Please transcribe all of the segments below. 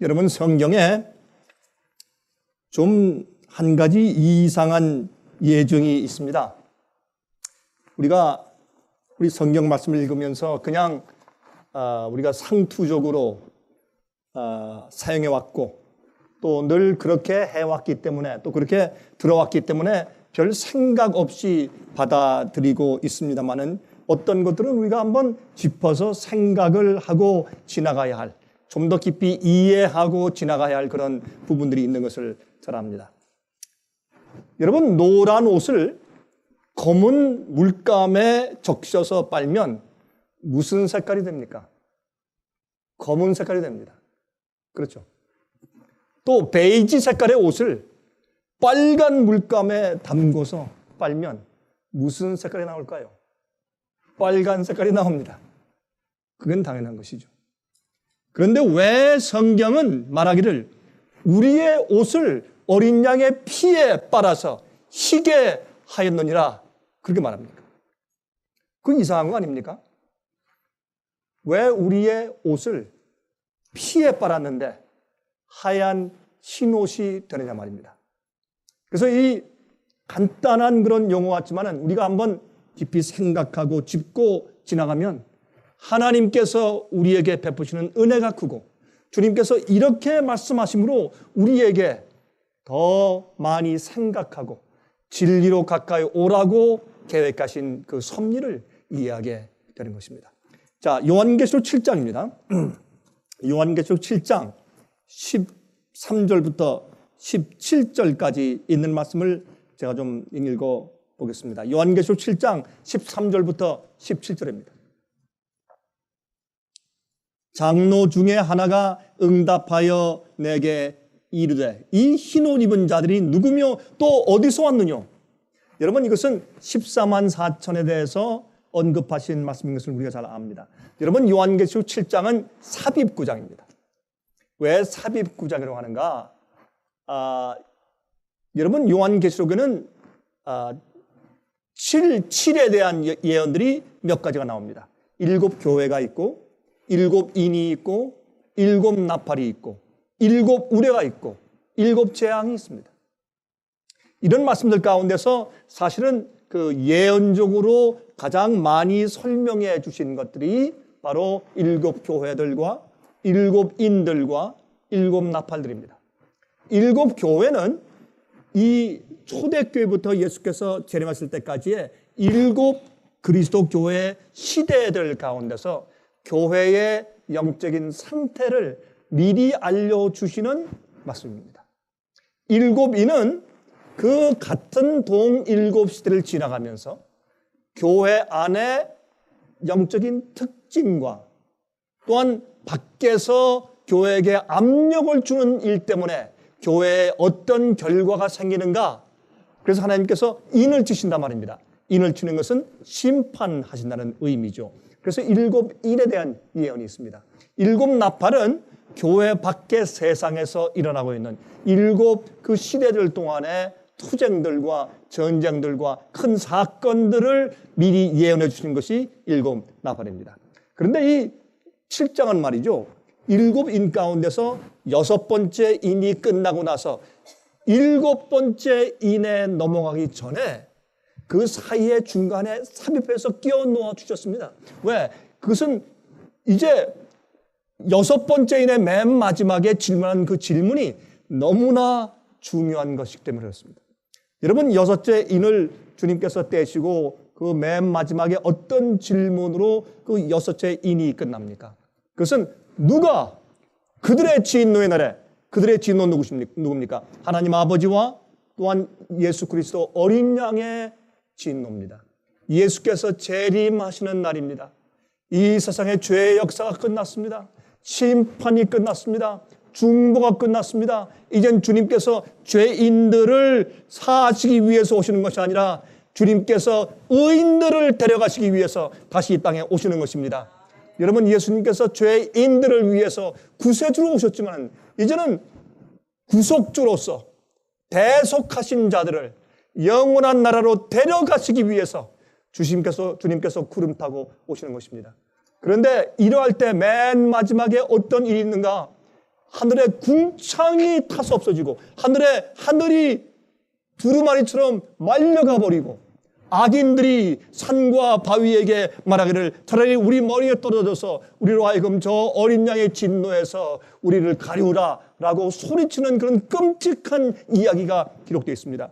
여러분, 성경에 좀 한 가지 이상한 예증이 있습니다. 우리 성경 말씀을 읽으면서 그냥 우리가 상투적으로 사용해 왔고 또 늘 그렇게 해왔기 때문에 또 그렇게 들어왔기 때문에 별 생각 없이 받아들이고 있습니다만은 어떤 것들은 우리가 한번 짚어서 생각을 하고 지나가야 할, 좀 더 깊이 이해하고 지나가야 할 그런 부분들이 있는 것을 잘 압니다. 여러분, 노란 옷을 검은 물감에 적셔서 빨면 무슨 색깔이 됩니까? 검은 색깔이 됩니다. 그렇죠. 또 베이지 색깔의 옷을 빨간 물감에 담궈서 빨면 무슨 색깔이 나올까요? 빨간 색깔이 나옵니다. 그건 당연한 것이죠. 그런데 왜 성경은 말하기를 우리의 옷을 어린 양의 피에 빨아서 희게 하였느니라 그렇게 말합니까? 그건 이상한 거 아닙니까? 왜 우리의 옷을 피에 빨았는데 하얀 흰 옷이 되느냐 말입니다. 그래서 이 간단한 그런 용어 같지만은 우리가 한번 깊이 생각하고 짚고 지나가면 하나님께서 우리에게 베푸시는 은혜가 크고 주님께서 이렇게 말씀하심으로 우리에게 더 많이 생각하고 진리로 가까이 오라고 계획하신 그 섭리를 이해하게 되는 것입니다. 자, 요한계시록 7장입니다. 요한계시록 7장 13절부터 17절까지 있는 말씀을 제가 좀 읽어 보겠습니다. 요한계시록 7장 13절부터 17절입니다. 장로 중에 하나가 응답하여 내게 이르되 이 흰 옷 입은 자들이 누구며 또 어디서 왔느냐? 여러분, 이것은 14만 4천에 대해서 언급하신 말씀인 것을 우리가 잘 압니다. 여러분, 요한계시록 7장은 삽입구장입니다. 왜 삽입구장이라고 하는가? 여러분, 요한계시록에는 7에 대한 예언들이 몇 가지가 나옵니다. 7 교회가 있고 7 인이 있고 7 나팔이 있고 7 우레가 있고 7 재앙이 있습니다. 이런 말씀들 가운데서 사실은 그 예언적으로 가장 많이 설명해 주신 것들이 바로 7 교회들과 7 인들과 7 나팔들입니다. 7 교회는 이 초대교회부터 예수께서 재림하실 때까지의 7 그리스도 교회의 시대들 가운데서 교회의 영적인 상태를 미리 알려주시는 말씀입니다. 7 인은 그 같은 동 7 시대를 지나가면서 교회 안에 영적인 특징과 또한 밖에서 교회에게 압력을 주는 일 때문에 교회에 어떤 결과가 생기는가, 그래서 하나님께서 인을 치신단 말입니다. 인을 치는 것은 심판하신다는 의미죠. 그래서 7 인에 대한 예언이 있습니다. 7 나팔은 교회 밖의 세상에서 일어나고 있는 7 그 시대들 동안의 투쟁들과 전쟁들과 큰 사건들을 미리 예언해 주시는 것이 7 나팔입니다. 그런데 이 7장은 말이죠, 7 인 가운데서 6번째 인이 끝나고 나서 7번째 인에 넘어가기 전에 그 사이에 중간에 삽입해서 끼워 넣어 주셨습니다. 왜? 그것은 이제 6번째 인의 맨 마지막에 질문한 그 질문이 너무나 중요한 것이기 때문에 그렇습니다. 여러분, 6째 인을 주님께서 떼시고 그 맨 마지막에 어떤 질문으로 그 6째 인이 끝납니까? 그것은 누가 그들의 진노의 날에, 그들의 진노 누굽니까? 하나님 아버지와 또한 예수 그리스도 어린 양의 진노입니다. 예수께서 재림하시는 날입니다. 이 세상의 죄의 역사가 끝났습니다. 심판이 끝났습니다. 중보가 끝났습니다. 이젠 주님께서 죄인들을 사하시기 위해서 오시는 것이 아니라 주님께서 의인들을 데려가시기 위해서 다시 이 땅에 오시는 것입니다. 여러분, 예수님께서 죄인들을 위해서 구세주로 오셨지만 이제는 구속주로서 대속하신 자들을 영원한 나라로 데려가시기 위해서 주님께서 구름 타고 오시는 것입니다. 그런데 이러할 때 맨 마지막에 어떤 일이 있는가? 하늘의 궁창이 타서 없어지고 하늘이 두루마리처럼 말려가 버리고 악인들이 산과 바위에게 말하기를 차라리 우리 머리에 떨어져서 우리로 하여금 저 어린 양의 진노에서 우리를 가리우라 라고 소리치는 그런 끔찍한 이야기가 기록되어 있습니다.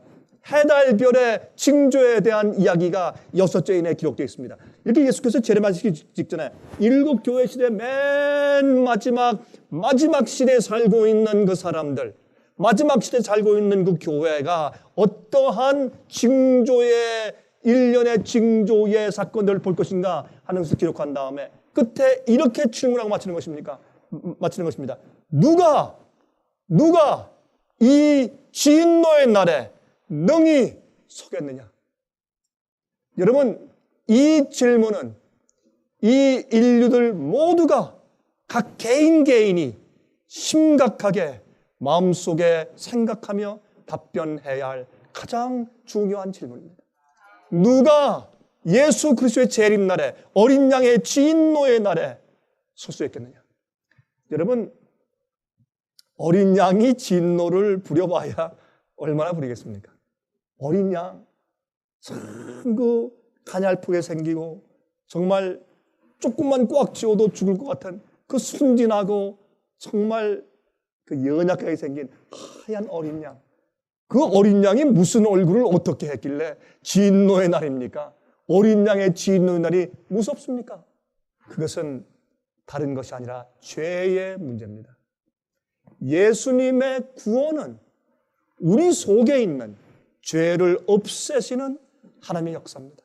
해달별의 징조에 대한 이야기가 6절인에 기록되어 있습니다. 이렇게 예수께서 재림하시기 직전에 7 교회 시대 맨 마지막 시대에 살고 있는 그 사람들, 마지막 시대에 살고 있는 그 교회가 어떠한 징조의 일련의 징조의 사건들을 볼 것인가 하는 것을 기록한 다음에 끝에 이렇게 질문하고 마치는 것입니다. 누가 이 진노의 날에 능히 서겠느냐? 여러분, 이 질문은 이 인류들 모두가 각 개인이 심각하게 마음속에 생각하며 답변해야 할 가장 중요한 질문입니다. 누가 예수 그리스도의 재림날에 어린 양의 진노의 날에 설 수 있겠느냐? 여러분, 어린 양이 진노를 부려봐야 얼마나 부리겠습니까? 어린 양, 참 그 가냘프게 생기고 정말 조금만 꽉 쥐어도 죽을 것 같은 그 순진하고 정말 그 연약하게 생긴 하얀 어린 양. 그 어린 양이 무슨 얼굴을 어떻게 했길래 진노의 날입니까? 어린 양의 진노의 날이 무섭습니까? 그것은 다른 것이 아니라 죄의 문제입니다. 예수님의 구원은 우리 속에 있는 죄를 없애시는 하나님의 역사입니다.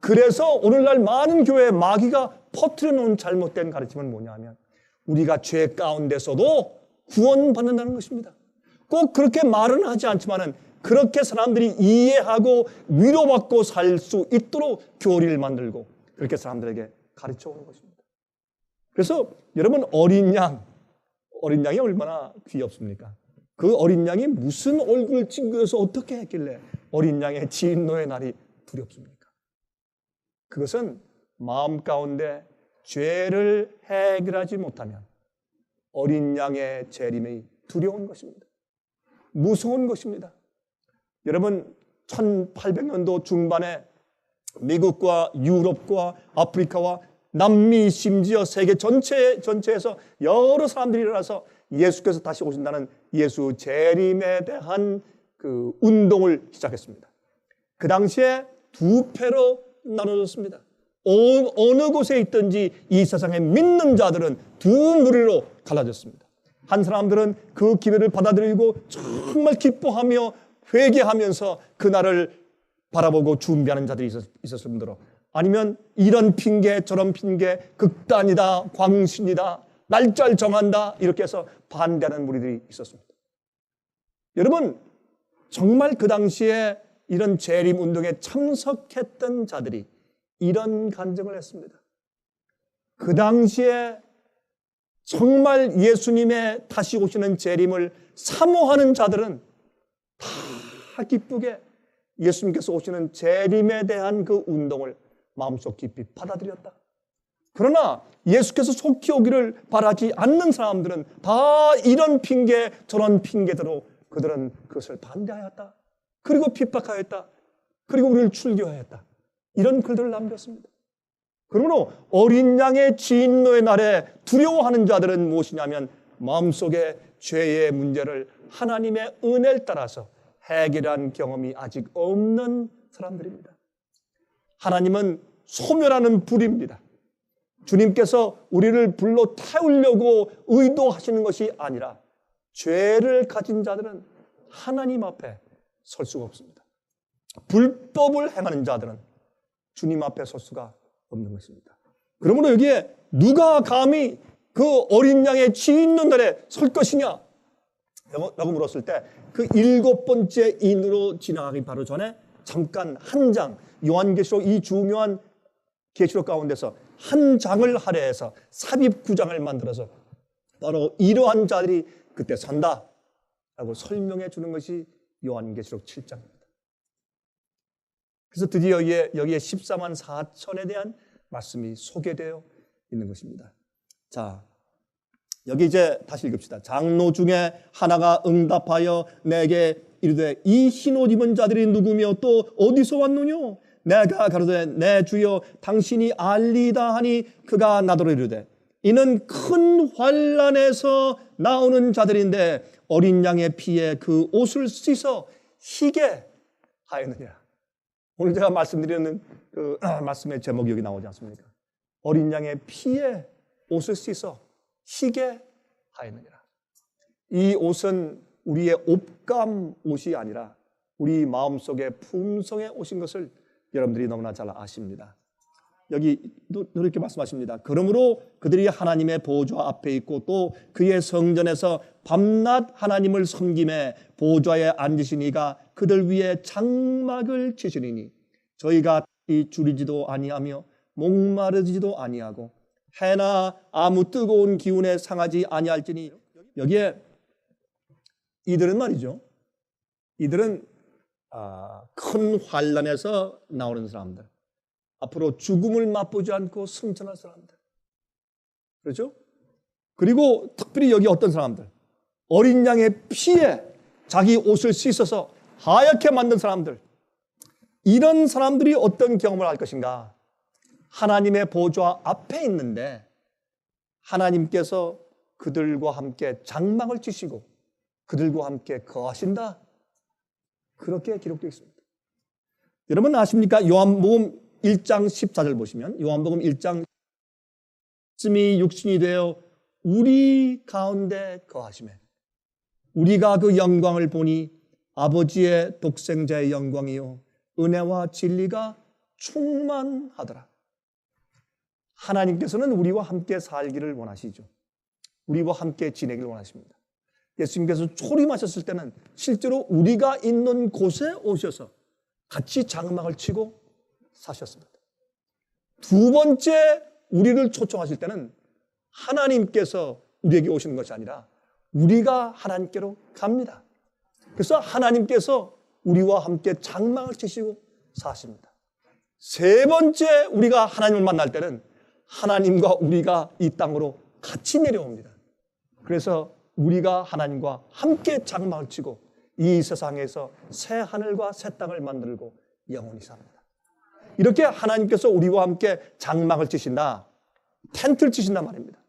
그래서 오늘날 많은 교회에 마귀가 퍼뜨려 놓은 잘못된 가르침은 뭐냐 하면 우리가 죄 가운데서도 구원받는다는 것입니다. 꼭 그렇게 말은 하지 않지만은 그렇게 사람들이 이해하고 위로받고 살 수 있도록 교리를 만들고 그렇게 사람들에게 가르쳐 오는 것입니다. 그래서 여러분, 어린 양이 얼마나 귀엽습니까? 그 어린 양이 무슨 얼굴을 찡그려서 어떻게 했길래 어린 양의 진노의 날이 두렵습니까? 그것은 마음 가운데 죄를 해결하지 못하면 어린 양의 재림이 두려운 것입니다. 무서운 것입니다. 여러분, 1800년도 중반에 미국과 유럽과 아프리카와 남미, 심지어 세계 전체에서 여러 사람들이 일어나서 예수께서 다시 오신다는 예수 재림에 대한 그 운동을 시작했습니다. 그 당시에 2패로 나눠졌습니다. 어느 곳에 있든지 이 세상에 믿는 자들은 2무리로 갈라졌습니다. 한 사람들은 그 기회를 받아들이고 정말 기뻐하며 회개하면서 그날을 바라보고 준비하는 자들이 있었을 뿐더러 아니면 이런 핑계 저런 핑계 극단이다 광신이다 날짜를 정한다 이렇게 해서 반대하는 무리들이 있었습니다. 여러분, 정말 그 당시에 이런 재림 운동에 참석했던 자들이 이런 간증을 했습니다. 그 당시에 정말 예수님의 다시 오시는 재림을 사모하는 자들은 다 기쁘게 예수님께서 오시는 재림에 대한 그 운동을 마음속 깊이 받아들였다. 그러나 예수께서 속히 오기를 바라지 않는 사람들은 다 이런 핑계 저런 핑계대로 그들은 그것을 반대하였다. 그리고 핍박하였다. 그리고 우리를 출교하였다. 이런 글들을 남겼습니다. 그러므로 어린 양의 진노의 날에 두려워하는 자들은 무엇이냐면 마음속에 죄의 문제를 하나님의 은혜를 따라서 해결한 경험이 아직 없는 사람들입니다. 하나님은 소멸하는 불입니다. 주님께서 우리를 불로 태우려고 의도하시는 것이 아니라 죄를 가진 자들은 하나님 앞에 설 수가 없습니다. 불법을 행하는 자들은 주님 앞에 설 수가 없는 것입니다. 그러므로 여기에 누가 감히 그 어린 양의 진노 날에 설 것이냐 라고 물었을 때 그 7번째 인으로 지나가기 바로 전에 잠깐 한 장, 요한계시록 이 중요한 계시록 가운데서 한 장을 할애해서 삽입 9장을 만들어서 바로 이러한 자들이 그때 산다 라고 설명해 주는 것이 요한계시록 7장입니다. 그래서 드디어 여기에 14만 4천에 대한 말씀이 소개되어 있는 것입니다. 자, 여기 이제 다시 읽읍시다. 장로 중에 하나가 응답하여 내게 이르되 이 흰 옷 입은 자들이 누구며 또 어디서 왔느뇨? 내가 가로되 내 주여 당신이 알리다 하니 그가 나더러 이르되 이는 큰 환난에서 나오는 자들인데 어린 양의 피에 그 옷을 씻어 희게 하였느니라. 오늘 제가 말씀드리는 그 말씀의 제목이 여기 나오지 않습니까? 어린 양의 피에 옷을 씻어 희게 하였느니라. 이 옷은 우리의 옷감 옷이 아니라 우리 마음속에 품성에 오신 것을 여러분들이 너무나 잘 아십니다. 여기도 이렇게 말씀하십니다. 그러므로 그들이 하나님의 보좌 앞에 있고 또 그의 성전에서 밤낮 하나님을 섬김에 보좌에 앉으신 이가 그들 위에 장막을 치시리니 저희가 이 줄이지도 아니하며 목마르지도 아니하고 해나 아무 뜨거운 기운에 상하지 아니할지니. 여기에 이들은 말이죠. 이들은 큰 환난에서 나오는 사람들, 앞으로 죽음을 맛보지 않고 승천할 사람들, 그렇죠? 그리고 특별히 여기 어떤 사람들, 어린 양의 피에 자기 옷을 씻어서 하얗게 만든 사람들, 이런 사람들이 어떤 경험을 할 것인가? 하나님의 보좌 앞에 있는데 하나님께서 그들과 함께 장막을 치시고 그들과 함께 거하신다. 그렇게 기록되어 있습니다. 여러분 아십니까? 요한복음 1장 14절 보시면 요한복음 1장 씀이 육신이 되어 우리 가운데 거하시매 우리가 그 영광을 보니 아버지의 독생자의 영광이요 은혜와 진리가 충만하더라. 하나님께서는 우리와 함께 살기를 원하시죠. 우리와 함께 지내기를 원하십니다. 예수님께서 초림하셨을 때는 실제로 우리가 있는 곳에 오셔서 같이 장막을 치고 사셨습니다. 두 번째 우리를 초청하실 때는 하나님께서 우리에게 오시는 것이 아니라 우리가 하나님께로 갑니다. 그래서 하나님께서 우리와 함께 장막을 치시고 사십니다. 세 번째 우리가 하나님을 만날 때는 하나님과 우리가 이 땅으로 같이 내려옵니다. 그래서 우리가 하나님과 함께 장막을 치고 이 세상에서 새 하늘과 새 땅을 만들고 영원히 삽니다. 이렇게 하나님께서 우리와 함께 장막을 치신다, 텐트를 치신단 말입니다.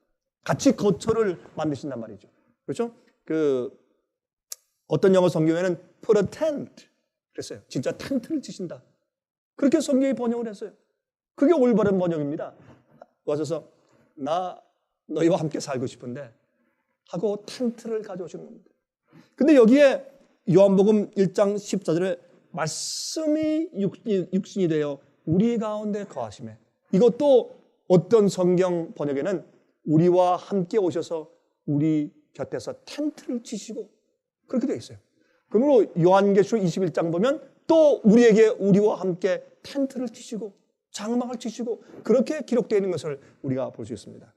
같이 거처를 만드신단 말이죠. 그렇죠? 어떤 영어 성경에는 put a tent 그랬어요. 진짜 텐트를 치신다. 그렇게 성경이 번역을 했어요. 그게 올바른 번역입니다. 와서 나 너희와 함께 살고 싶은데 하고 텐트를 가져오시는 겁니다. 근데 여기에 요한복음 1장 14절에 말씀이 육신이 되어 우리 가운데 거하시매, 이것도 어떤 성경 번역에는 우리와 함께 오셔서 우리 곁에서 텐트를 치시고 그렇게 되어 있어요. 그러므로 요한계시록 21장 보면 또 우리와 함께 텐트를 치시고 장막을 치시고 그렇게 기록되어 있는 것을 우리가 볼 수 있습니다.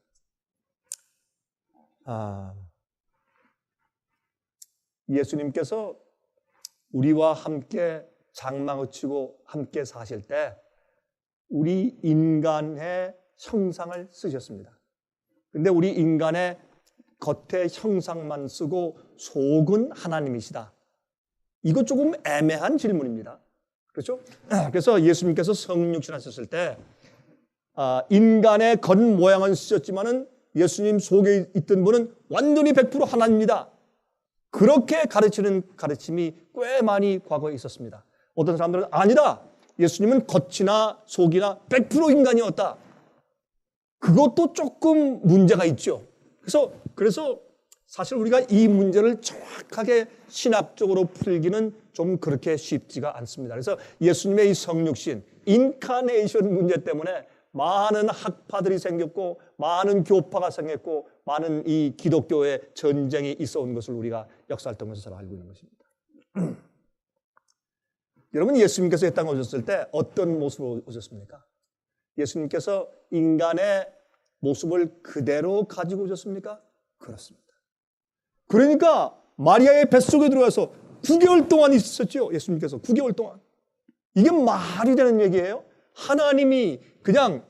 예수님께서 우리와 함께 장막을 치고 함께 사실 때 우리 인간의 형상을 쓰셨습니다. 근데 우리 인간의 겉의 형상만 쓰고 속은 하나님이시다. 이거 조금 애매한 질문입니다. 그렇죠? 그래서 예수님께서 성육신 하셨을 때 인간의 겉모양은 쓰셨지만은 예수님 속에 있던 분은 완전히 100% 하나님입니다. 그렇게 가르치는 가르침이 꽤 많이 과거에 있었습니다. 어떤 사람들은 아니다. 예수님은 겉이나 속이나 100% 인간이었다. 그것도 조금 문제가 있죠. 그래서 사실 우리가 이 문제를 정확하게 신학적으로 풀기는 좀 그렇게 쉽지가 않습니다. 그래서 예수님의 이 성육신, 인카네이션 문제 때문에 많은 학파들이 생겼고 많은 교파가 생겼고 많은 이 기독교의 전쟁이 있어 온 것을 우리가 역사를 통해서 잘 알고 있는 것입니다. 여러분, 예수님께서 이 땅에 오셨을 때 어떤 모습으로 오셨습니까? 예수님께서 인간의 모습을 그대로 가지고 오셨습니까? 그렇습니다. 그러니까 마리아의 뱃속에 들어가서 9개월 동안 있었죠. 예수님께서 9개월 동안. 이게 말이 되는 얘기예요? 하나님이 그냥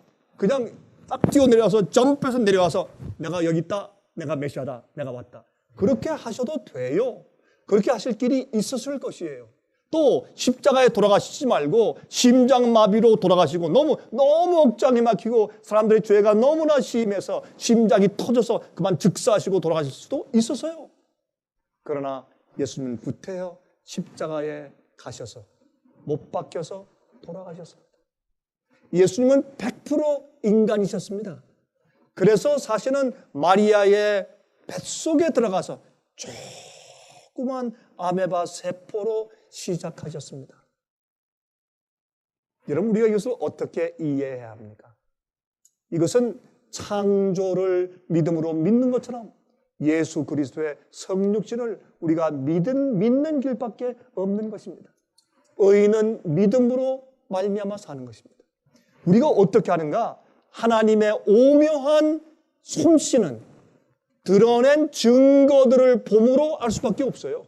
딱 뛰어내려와서 점프해서 내려와서 내가 여기 있다 내가 메시아다. 내가 왔다. 그렇게 하셔도 돼요. 그렇게 하실 길이 있었을 것이에요. 또 십자가에 돌아가시지 말고 심장마비로 돌아가시고 너무 억장이 막히고 사람들의 죄가 너무나 심해서 심장이 터져서 그만 즉사하시고 돌아가실 수도 있었어요. 그러나 예수님은 구태여 십자가에 가셔서 못 박혀서 돌아가셨습니다. 예수님은 100% 인간이셨습니다. 그래서 사실은 마리아의 뱃속에 들어가서 조그만 아메바 세포로 시작하셨습니다. 여러분, 우리가 이것을 어떻게 이해해야 합니까? 이것은 창조를 믿음으로 믿는 것처럼 예수 그리스도의 성육신을 우리가 믿는 길밖에 없는 것입니다. 의인은 믿음으로 말미암아 사는 것입니다. 우리가 어떻게 하는가? 하나님의 오묘한 솜씨는 드러낸 증거들을 봄으로 알 수밖에 없어요.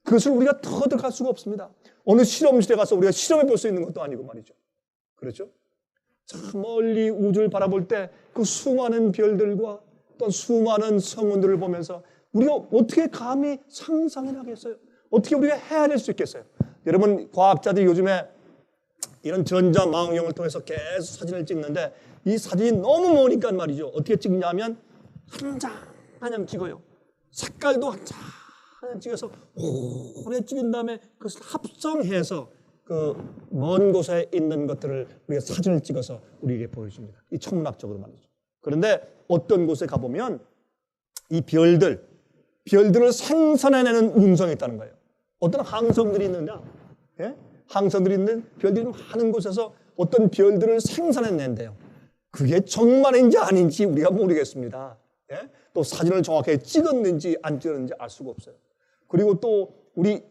그것을 우리가 터득할 수가 없습니다. 어느 실험실에 가서 우리가 실험해 볼 수 있는 것도 아니고 말이죠. 그렇죠? 저 멀리 우주를 바라볼 때 그 수많은 별들과 또 수많은 성운들을 보면서 우리가 어떻게 감히 상상해 나겠어요? 어떻게 우리가 헤아릴 수 있겠어요? 여러분, 과학자들이 요즘에 이런 전자망원경을 통해서 계속 사진을 찍는데 이 사진이 너무 머니까 말이죠. 어떻게 찍냐면 한 장 한 장 찍어요. 색깔도 한 장 한 장 찍어서 오래 찍은 다음에 그것을 합성해서 그 먼 곳에 있는 것들을 우리가 사진을 찍어서 우리에게 보여줍니다. 이 천문학적으로 말이죠. 그런데 어떤 곳에 가보면 이 별들을 생산해내는 운성이 있다는 거예요. 어떤 항성들이 있느냐? 예? 항성들이 있는 별들이 많은 곳에서 어떤 별들을 생산해낸대요. 그게 정말인지 아닌지 우리가 모르겠습니다. 예? 또 사진을 정확하게 찍었는지 안 찍었는지 알 수가 없어요. 그리고 또 우리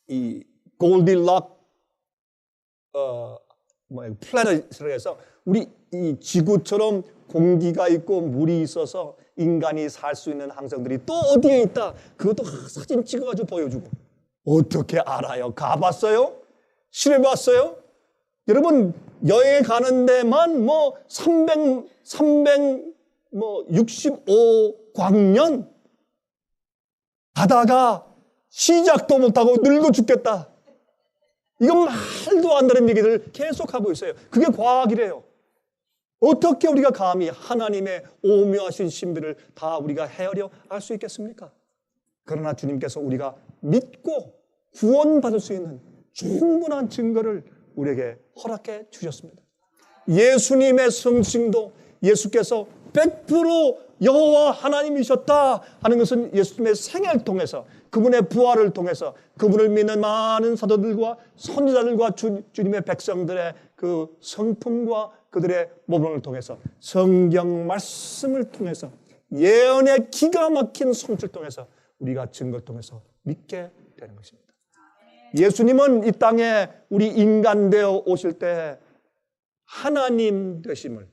이 골디락 플래닛을 해서 우리 이 지구처럼 공기가 있고 물이 있어서 인간이 살 수 있는 항성들이 또 어디에 있다. 그것도 사진 찍어가지고 보여주고. 어떻게 알아요? 가봤어요? 실험해봤어요? 여러분, 여행에 가는 데만 365광년 가다가 시작도 못하고 늙어 죽겠다. 이건 말도 안 되는 얘기를 계속하고 있어요. 그게 과학이래요. 어떻게 우리가 감히 하나님의 오묘하신 신비를 다 우리가 헤아려 알 수 있겠습니까? 그러나 주님께서 우리가 믿고 구원받을 수 있는 충분한 증거를 우리에게 허락해 주셨습니다. 예수님의 성싱도 예수께서 100% 여호와 하나님이셨다 하는 것은 예수님의 생애를 통해서 그분의 부활을 통해서 그분을 믿는 많은 사도들과 선지자들과 주님의 백성들의 그 성품과 그들의 모범을 통해서 성경 말씀을 통해서 예언의 기가 막힌 성취를 통해서 우리가 증거를 통해서 믿게 되는 것입니다. 예수님은 이 땅에 우리 인간 되어 오실 때 하나님 되심을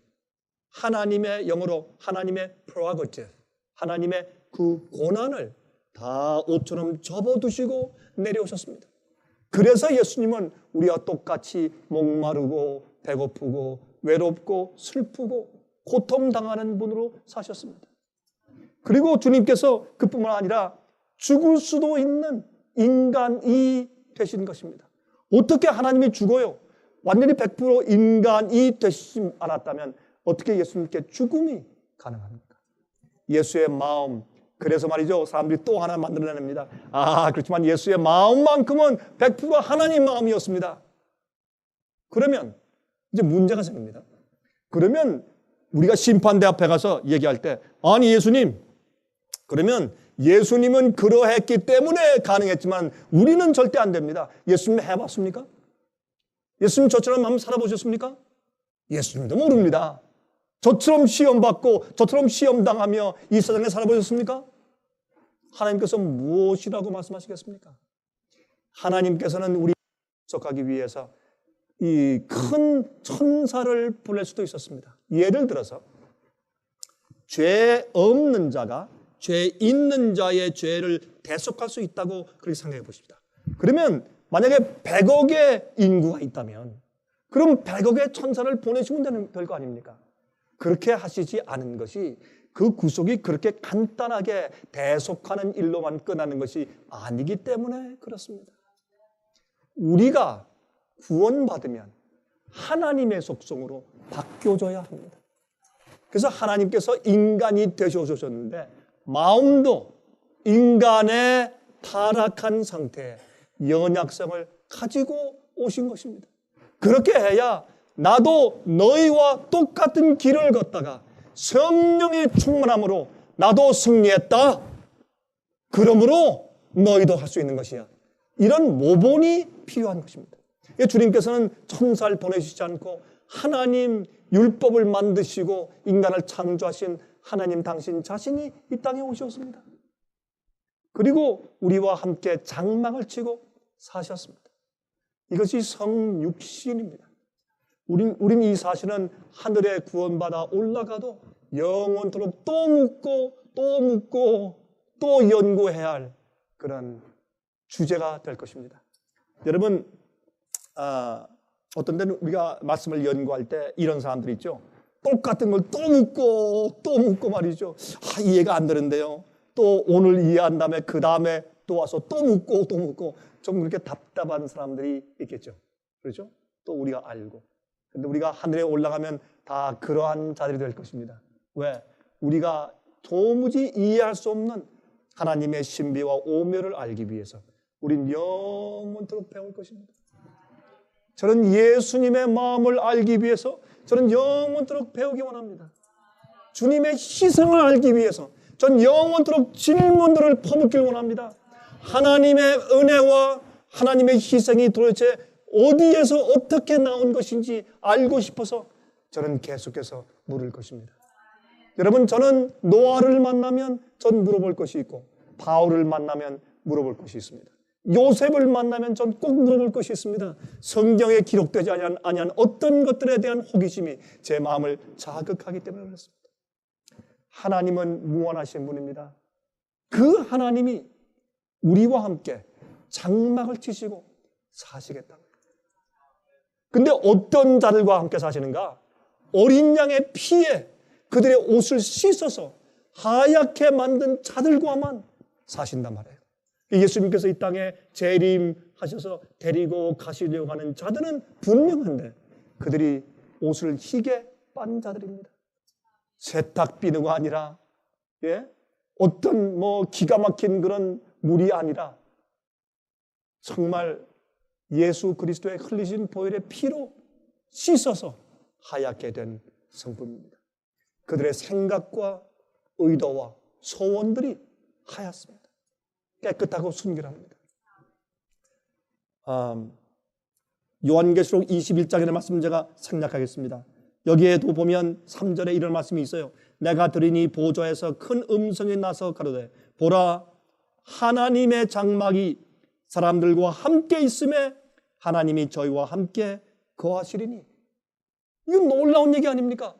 하나님의 영어로 하나님의 prerogative, 하나님의 그 고난을 다 옷처럼 접어두시고 내려오셨습니다. 그래서 예수님은 우리와 똑같이 목마르고 배고프고 외롭고 슬프고 고통당하는 분으로 사셨습니다. 그리고 주님께서 그뿐만 아니라 죽을 수도 있는 인간이 되신 것입니다. 어떻게 하나님이 죽어요? 완전히 100% 인간이 되시지 않았다면 어떻게 예수님께 죽음이 가능합니까? 예수의 마음, 그래서 말이죠. 사람들이 또 하나 만들어냅니다. 그렇지만 예수의 마음만큼은 100% 하나님 마음이었습니다. 그러면 이제 문제가 생깁니다. 그러면 우리가 심판대 앞에 가서 얘기할 때 아니 예수님, 그러면 예수님은 그러했기 때문에 가능했지만 우리는 절대 안 됩니다. 예수님 해봤습니까? 예수님 저처럼 한번 살아보셨습니까? 예수님도 모릅니다. 저처럼 시험받고 저처럼 시험당하며 이 세상에 살아보셨습니까? 하나님께서 무엇이라고 말씀하시겠습니까? 하나님께서는 우리 속하기 위해서 이 큰 천사를 보낼 수도 있었습니다. 예를 들어서 죄 없는 자가 죄 있는 자의 죄를 대속할 수 있다고 그렇게 생각해 보십시다. 그러면 만약에 100억의 인구가 있다면 그럼 100억의 천사를 보내시면 될 거 아닙니까? 그렇게 하시지 않은 것이 그 구속이 그렇게 간단하게 대속하는 일로만 끝나는 것이 아니기 때문에 그렇습니다. 우리가 구원받으면 하나님의 속성으로 바뀌어져야 합니다. 그래서 하나님께서 인간이 되셔주셨는데 마음도 인간의 타락한 상태에 연약성을 가지고 오신 것입니다. 그렇게 해야 나도 너희와 똑같은 길을 걷다가 성령의 충만함으로 나도 승리했다. 그러므로 너희도 할 수 있는 것이야. 이런 모본이 필요한 것입니다. 주님께서는 천사를 보내주시지 않고 하나님 율법을 만드시고 인간을 창조하신 하나님 당신 자신이 이 땅에 오셨습니다. 그리고 우리와 함께 장막을 치고 사셨습니다. 이것이 성육신입니다. 우린 이 사실은 하늘에 구원받아 올라가도 영원토록 또 묻고 또 묻고 또 연구해야 할 그런 주제가 될 것입니다. 여러분, 어떤 때는 우리가 말씀을 연구할 때 이런 사람들이 있죠. 똑같은 걸 또 묻고 말이죠. 이해가 안 되는데요. 또 오늘 이해한 다음에 그 다음에 또 와서 또 묻고 좀 그렇게 답답한 사람들이 있겠죠. 그렇죠? 또 우리가 알고. 근데 우리가 하늘에 올라가면 다 그러한 자들이 될 것입니다. 왜? 우리가 도무지 이해할 수 없는 하나님의 신비와 오묘를 알기 위해서 우린 영원토록 배울 것입니다. 저는 예수님의 마음을 알기 위해서 저는 영원토록 배우기 원합니다. 주님의 희생을 알기 위해서 전 영원토록 질문들을 퍼붓길 원합니다. 하나님의 은혜와 하나님의 희생이 도대체 어디에서 어떻게 나온 것인지 알고 싶어서 저는 계속해서 물을 것입니다. 여러분, 저는 노아를 만나면 전 물어볼 것이 있고 바울을 만나면 물어볼 것이 있습니다. 요셉을 만나면 전 꼭 물어볼 것이 있습니다. 성경에 기록되지 아니한 어떤 것들에 대한 호기심이 제 마음을 자극하기 때문에 그렇습니다. 하나님은 무한하신 분입니다. 그 하나님이 우리와 함께 장막을 치시고 사시겠다. 근데 어떤 자들과 함께 사시는가? 어린 양의 피에 그들의 옷을 씻어서 하얗게 만든 자들과만 사신단 말이에요. 예수님께서 이 땅에 재림하셔서 데리고 가시려고 하는 자들은 분명한데 그들이 옷을 희게 빤 자들입니다. 세탁비누가 아니라 어떤 기가 막힌 그런 물이 아니라 정말 예수 그리스도의 흘리신 보혈의 피로 씻어서 하얗게 된 성품입니다. 그들의 생각과 의도와 소원들이 하얗습니다. 깨끗하고 순결합니다. 요한계시록 21장의 말씀 제가 생략하겠습니다. 여기에도 보면 3절에 이런 말씀이 있어요. 내가 들으니 보좌에서 큰 음성이 나서 가로되 보라 하나님의 장막이 사람들과 함께 있음에 하나님이 저희와 함께 거하시리니. 이건 놀라운 얘기 아닙니까?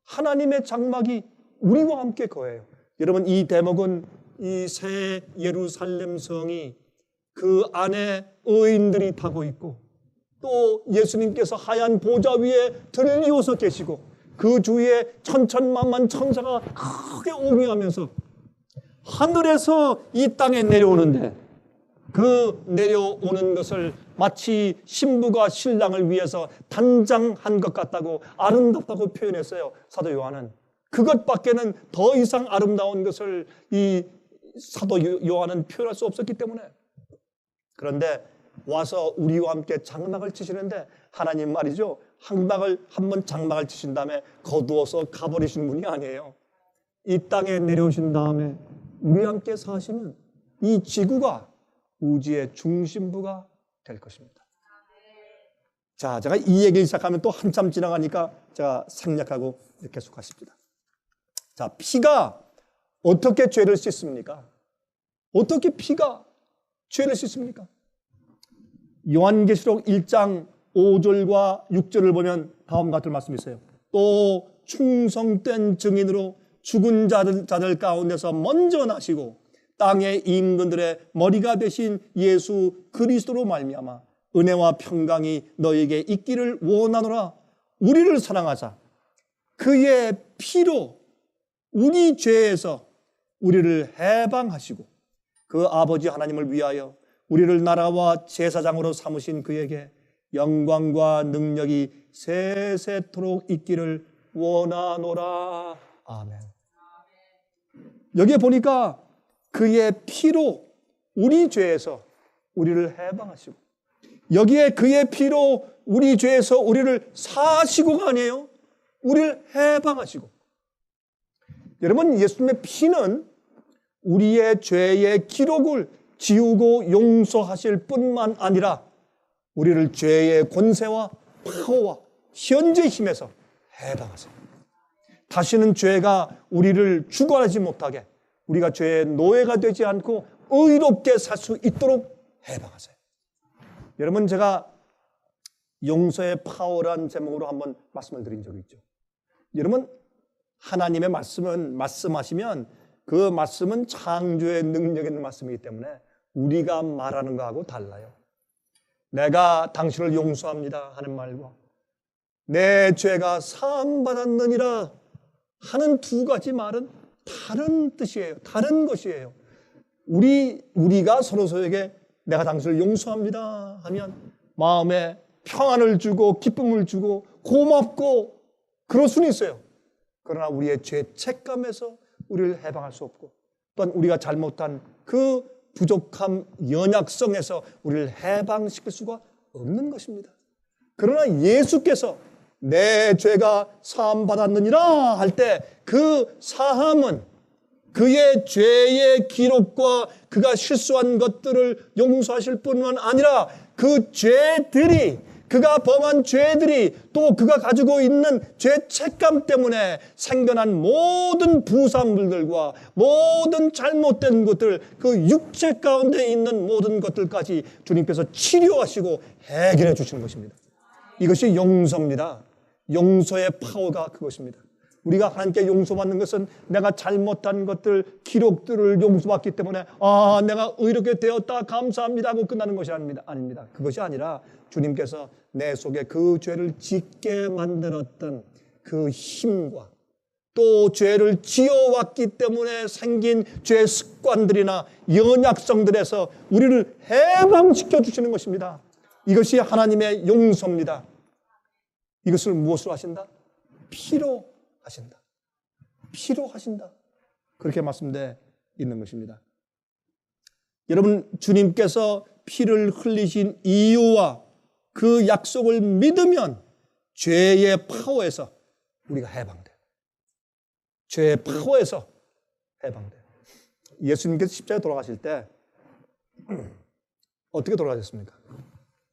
하나님의 장막이 우리와 함께 거해요. 여러분, 이 대목은 이 새 예루살렘 성이 그 안에 의인들이 타고 있고 또 예수님께서 하얀 보좌 위에 들리워서 계시고 그 주위에 천천만만 천사가 크게 옹이하면서 하늘에서 이 땅에 내려오는데 그 내려오는 것을 마치 신부가 신랑을 위해서 단장한 것 같다고 아름답다고 표현했어요. 사도 요한은. 그것밖에는 더 이상 아름다운 것을 이 사도 요한은 표현할 수 없었기 때문에. 그런데 와서 우리와 함께 장막을 치시는데 하나님 말이죠. 한번 장막을 치신 다음에 거두어서 가버리신 분이 아니에요. 이 땅에 내려오신 다음에 우리와 함께 사시면 이 지구가 우주의 중심부가 될 것입니다. 자, 제가 이 얘기를 시작하면 또 한참 지나가니까 제가 생략하고 계속하십니다. 자, 피가 어떻게 죄를 씻습니까? 어떻게 피가 죄를 씻습니까? 요한계시록 1장 5절과 6절을 보면 다음과 같은 말씀이 있어요. 또 충성된 증인으로 죽은 자들 가운데서 먼저 나시고 땅의 임금들의 머리가 되신 예수 그리스도로 말미암아 은혜와 평강이 너에게 있기를 원하노라. 우리를 사랑하자 그의 피로 우리 죄에서 우리를 해방하시고 그 아버지 하나님을 위하여 우리를 나라와 제사장으로 삼으신 그에게 영광과 능력이 세세토록 있기를 원하노라. 아멘. 여기에 보니까 그의 피로 우리 죄에서 우리를 해방하시고, 여기에 그의 피로 우리 죄에서 우리를 사하시고가 아니에요. 우리를 해방하시고. 여러분, 예수님의 피는 우리의 죄의 기록을 지우고 용서하실 뿐만 아니라 우리를 죄의 권세와 파워와 현재 힘에서 해방하세요. 다시는 죄가 우리를 주관하지 못하게, 우리가 죄의 노예가 되지 않고 의롭게 살 수 있도록 해방하세요. 여러분, 제가 용서의 파워라는 제목으로 한번 말씀을 드린 적이 있죠. 여러분, 하나님의 말씀은 말씀하시면 그 말씀은 창조의 능력 있는 말씀이기 때문에 우리가 말하는 거하고 달라요. 내가 당신을 용서합니다 하는 말과 내 죄가 사함받았느니라 하는 두 가지 말은 다른 뜻이에요. 다른 것이에요. 우리가 서로에게 내가 당신을 용서합니다 하면 마음에 평안을 주고 기쁨을 주고 고맙고 그럴 수는 있어요. 그러나 우리의 죄책감에서 우리를 해방할 수 없고, 또한 우리가 잘못한 그 부족함, 연약성에서 우리를 해방시킬 수가 없는 것입니다. 그러나 예수께서 내 죄가 사함받았느니라 할 때 그 사함은 그의 죄의 기록과 그가 실수한 것들을 용서하실 뿐만 아니라 그 죄들이, 그가 범한 죄들이, 또 그가 가지고 있는 죄책감 때문에 생겨난 모든 부산물들과 모든 잘못된 것들, 그 육체 가운데 있는 모든 것들까지 주님께서 치료하시고 해결해 주시는 것입니다. 이것이 용서입니다. 용서의 파워가 그것입니다. 우리가 하나님께 용서받는 것은 내가 잘못한 것들, 기록들을 용서받기 때문에 내가 의롭게 되었다 감사합니다 하고 끝나는 것이 아닙니다. 그것이 아니라 주님께서 내 속에 그 죄를 짓게 만들었던 그 힘과 또 죄를 지어왔기 때문에 생긴 죄 습관들이나 연약성들에서 우리를 해방시켜 주시는 것입니다. 이것이 하나님의 용서입니다. 이것을 무엇으로 하신다? 피로 하신다. 피로 하신다. 그렇게 말씀되어 있는 것입니다. 여러분, 주님께서 피를 흘리신 이유와 그 약속을 믿으면 죄의 파워에서 우리가 해방돼요. 죄의 파워에서 해방돼요. 예수님께서 십자가에 돌아가실 때 어떻게 돌아가셨습니까?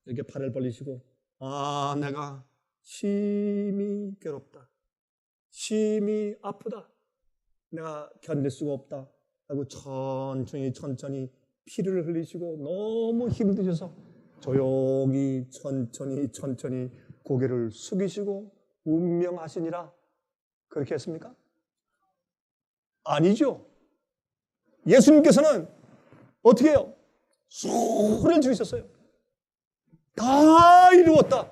이렇게 팔을 벌리시고 내가 심히 괴롭다. 심히 아프다. 내가 견딜 수가 없다. 하고 천천히 피를 흘리시고 너무 힘드셔서 조용히 천천히 고개를 숙이시고 운명하시니라. 그렇게 했습니까? 아니죠. 예수님께서는 어떻게 해요? 소리를 지르셨어요. 다 이루었다.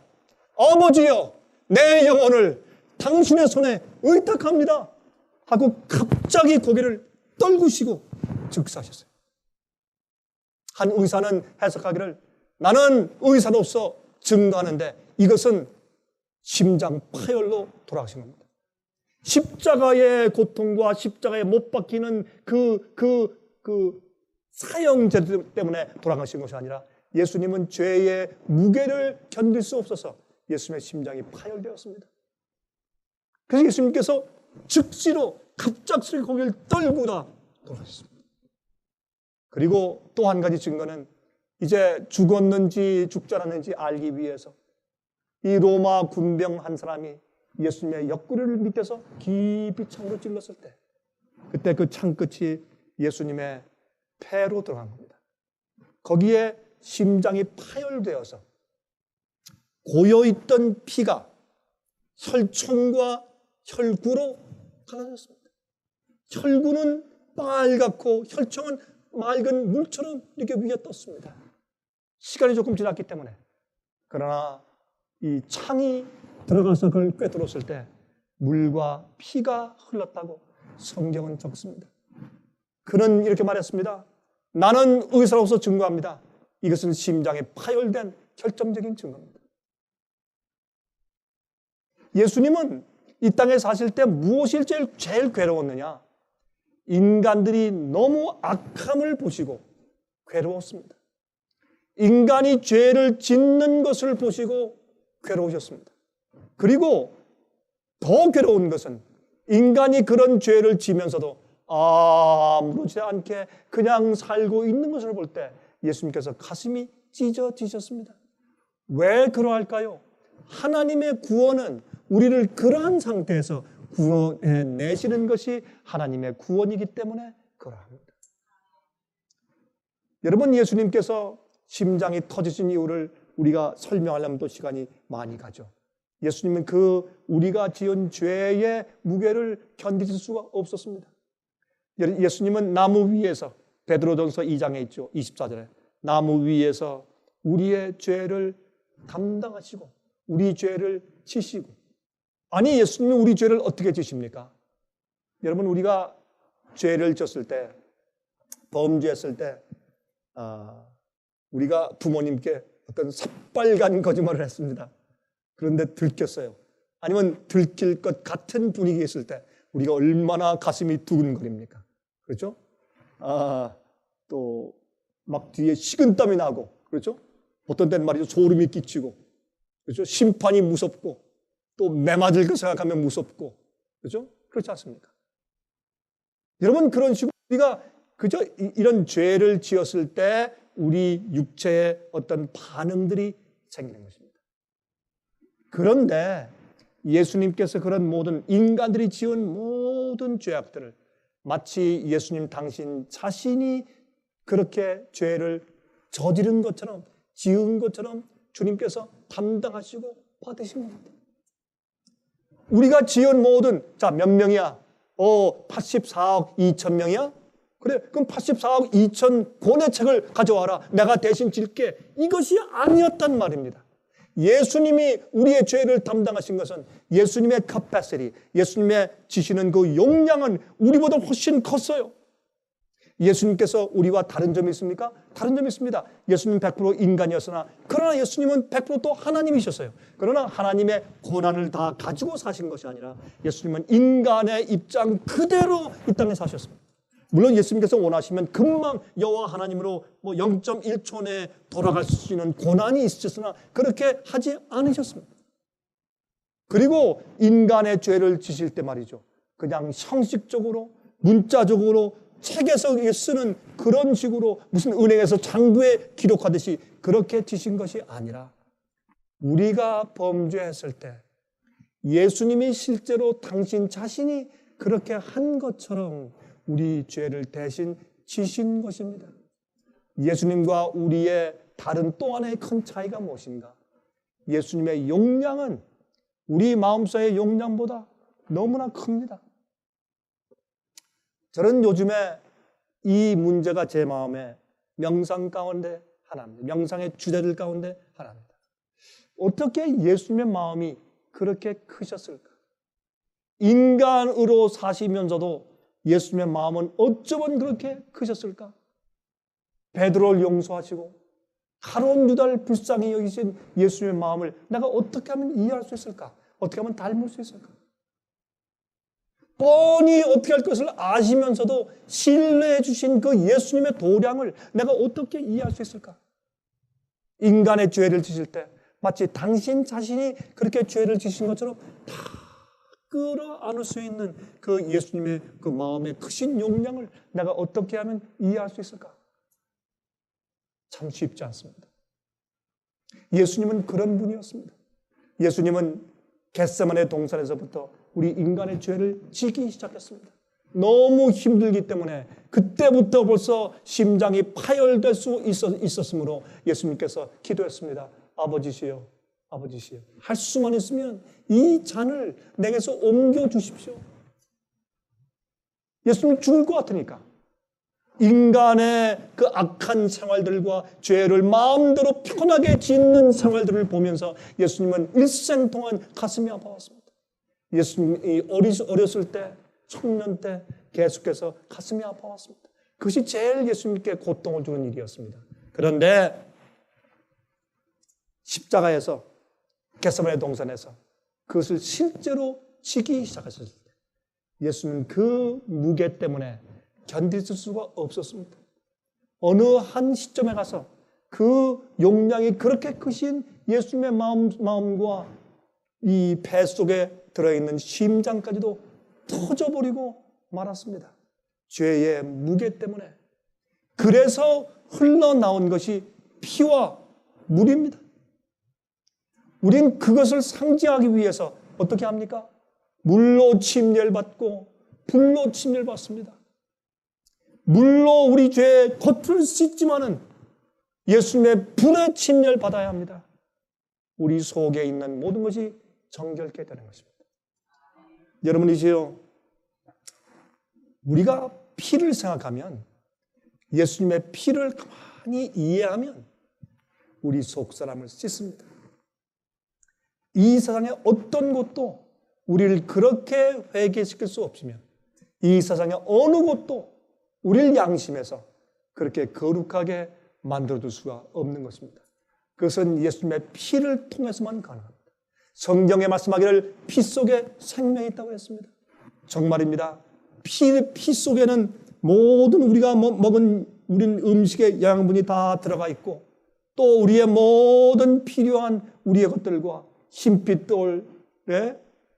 아버지여, 내 영혼을 당신의 손에 의탁합니다 하고 갑자기 고개를 떨구시고 즉사하셨어요. 한 의사는 해석하기를 나는 의사로서 증거하는데 이것은 심장 파열로 돌아가신 겁니다. 십자가의 고통과 십자가에 못 박히는 그 사형제 때문에 돌아가신 것이 아니라 예수님은 죄의 무게를 견딜 수 없어서 예수님의 심장이 파열되었습니다. 그래서 예수님께서 즉시로 갑작스레 고개를 떨구다 돌아가셨습니다. 그리고 또 한 가지 증거는 이제 죽었는지 죽지 않았는지 알기 위해서 이 로마 군병 한 사람이 예수님의 옆구리를 밑에서 깊이 창으로 찔렀을 때 그때 그 창끝이 예수님의 폐로 들어간 겁니다. 거기에 심장이 파열되어서 고여있던 피가 혈총과 혈구로 갈라졌습니다. 혈구는 빨갛고 혈총은 맑은 물처럼 이렇게 위에 떴습니다. 시간이 조금 지났기 때문에. 그러나 이 창이 들어가서 그걸 꿰뚫었을 때 물과 피가 흘렀다고 성경은 적습니다. 그는 이렇게 말했습니다. 나는 의사로서 증거합니다. 이것은 심장에 파열된 결정적인 증거입니다. 예수님은 이 땅에 사실 때 무엇이 제일 괴로웠느냐? 인간들이 너무 악함을 보시고 괴로웠습니다. 인간이 죄를 짓는 것을 보시고 괴로우셨습니다. 그리고 더 괴로운 것은 인간이 그런 죄를 지면서도 아무렇지 않게 그냥 살고 있는 것을 볼 때 예수님께서 가슴이 찢어지셨습니다. 왜 그러할까요? 하나님의 구원은 우리를 그러한 상태에서 구원해내시는 것이 하나님의 구원이기 때문에 그러합니다. 여러분, 예수님께서 심장이 터지신 이유를 우리가 설명하려면 또 시간이 많이 가죠. 예수님은 우리가 지은 죄의 무게를 견디실 수가 없었습니다. 예수님은 나무 위에서, 베드로전서 2장에 있죠. 24절에 나무 위에서 우리의 죄를 담당하시고 우리 죄를 지시고. 아니, 예수님은 우리 죄를 어떻게 지십니까? 여러분, 우리가 죄를 졌을 때, 범죄했을 때 우리가 부모님께 어떤 새빨간 거짓말을 했습니다. 그런데 들켰어요. 아니면 들킬 것 같은 분위기에 있을 때 우리가 얼마나 가슴이 두근거립니까? 그렇죠? 또 막 뒤에 식은땀이 나고, 그렇죠? 어떤 때는 말이죠, 소름이 끼치고, 그렇죠? 심판이 무섭고, 또 매맞을 거 생각하면 무섭고, 그렇죠? 그렇지 않습니까? 여러분, 그런 식으로 우리가 그저 이런 죄를 지었을 때 우리 육체의 어떤 반응들이 생기는 것입니다. 그런데 예수님께서 그런 모든 인간들이 지은 모든 죄악들을 마치 예수님 당신 자신이 그렇게 죄를 저지른 것처럼, 지은 것처럼 주님께서 담당하시고 받으신 겁니다. 우리가 지은 모든, 자, 몇 명이야? 84억 2천 명이야? 그래, 그럼 84억 2천 권의 책을 가져와라. 내가 대신 질게. 이것이 아니었단 말입니다. 예수님이 우리의 죄를 담당하신 것은 예수님의 capacity, 예수님의 지시는 그 용량은 우리보다 훨씬 컸어요. 예수님께서 우리와 다른 점이 있습니까? 다른 점이 있습니다. 예수님 100% 인간이었으나 그러나 예수님은 100% 또 하나님이셨어요. 그러나 하나님의 권한을 다 가지고 사신 것이 아니라 예수님은 인간의 입장 그대로 이 땅에 사셨습니다. 물론 예수님께서 원하시면 금방 여호와 하나님으로 0.1초 내에 돌아갈 수 있는 권한이 있으셨으나 그렇게 하지 않으셨습니다. 그리고 인간의 죄를 지실 때 말이죠, 그냥 형식적으로 문자적으로 책에서 쓰는 그런 식으로 무슨 은행에서 장부에 기록하듯이 그렇게 지신 것이 아니라 우리가 범죄했을 때 예수님이 실제로 당신 자신이 그렇게 한 것처럼 우리 죄를 대신 지신 것입니다. 예수님과 우리의 다른 또 하나의 큰 차이가 무엇인가? 예수님의 용량은 우리 마음속의 용량보다 너무나 큽니다. 저는 요즘에 이 문제가 제 마음에 명상 가운데 하나입니다. 명상의 주제들 가운데 하나입니다. 어떻게 예수님의 마음이 그렇게 크셨을까? 인간으로 사시면서도 예수님의 마음은 어쩌면 그렇게 크셨을까? 베드로를 용서하시고 가룟 유다를 불쌍히 여기신 예수님의 마음을 내가 어떻게 하면 이해할 수 있을까? 어떻게 하면 닮을 수 있을까? 뻔히 어떻게 할 것을 아시면서도 신뢰해 주신 그 예수님의 도량을 내가 어떻게 이해할 수 있을까? 인간의 죄를 지실 때 마치 당신 자신이 그렇게 죄를 지신 것처럼 다 끌어안을 수 있는 그 예수님의 그 마음의 크신 용량을 내가 어떻게 하면 이해할 수 있을까? 참 쉽지 않습니다. 예수님은 그런 분이었습니다. 예수님은 겟세마네 동산에서부터 우리 인간의 죄를 지기 시작했습니다. 너무 힘들기 때문에 그때부터 벌써 심장이 파열될 수 있었으므로 예수님께서 기도했습니다. 아버지시여, 아버지시여, 할 수만 있으면 이 잔을 내게서 옮겨주십시오. 예수님 죽을 것 같으니까. 인간의 그 악한 생활들과 죄를 마음대로 편하게 짓는 생활들을 보면서 예수님은 일생 동안 가슴이 아파왔습니다. 예수님이 어렸을 때 청년 때 계속해서 가슴이 아파왔습니다. 그것이 제일 예수님께 고통을 주는 일이었습니다. 그런데 십자가에서 겟세마네 동산에서 그것을 실제로 지기 시작하셨을 때 예수는 그 무게 때문에 견딜 수가 없었습니다. 어느 한 시점에 가서 그 용량이 그렇게 크신 예수님의 마음과 이 배 속에 들어있는 심장까지도 터져버리고 말았습니다. 죄의 무게 때문에. 그래서 흘러나온 것이 피와 물입니다. 우린 그것을 상징하기 위해서 어떻게 합니까? 물로 침례받고 불로 침례받습니다. 물로 우리 죄의 겉을 씻지만은 예수님의 불의 침례를 받아야 합니다. 우리 속에 있는 모든 것이 정결케 되는 것입니다. 여러분이시요, 우리가 피를 생각하면, 예수님의 피를 가만히 이해하면 우리 속 사람을 씻습니다. 이 세상의 어떤 것도 우리를 그렇게 회개시킬 수 없으면, 이 세상의 어느 것도 우리를 양심해서 그렇게 거룩하게 만들어둘 수가 없는 것입니다. 그것은 예수님의 피를 통해서만 가능합니다. 성경에 말씀하기를 피 속에 생명이 있다고 했습니다. 정말입니다. 피 속에는 모든 우리가 먹은 우린 음식의 영양분이 다 들어가 있고, 또 우리의 모든 필요한 우리의 것들과 흰빛돌,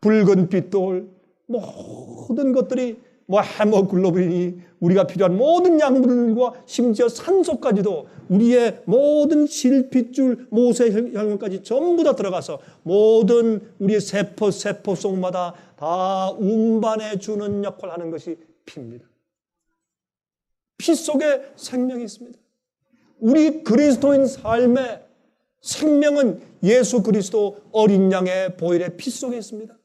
붉은 빛돌, 모든 것들이 헤모글로빈이 우리가 필요한 모든 양분들과 심지어 산소까지도 우리의 모든 실핏줄, 모세혈관까지 전부 다 들어가서 모든 우리의 세포 속마다 다 운반해 주는 역할을 하는 것이 피입니다. 피 속에 생명이 있습니다. 우리 그리스도인 삶의 생명은 예수 그리스도 어린 양의 보혈의 피 속에 있습니다.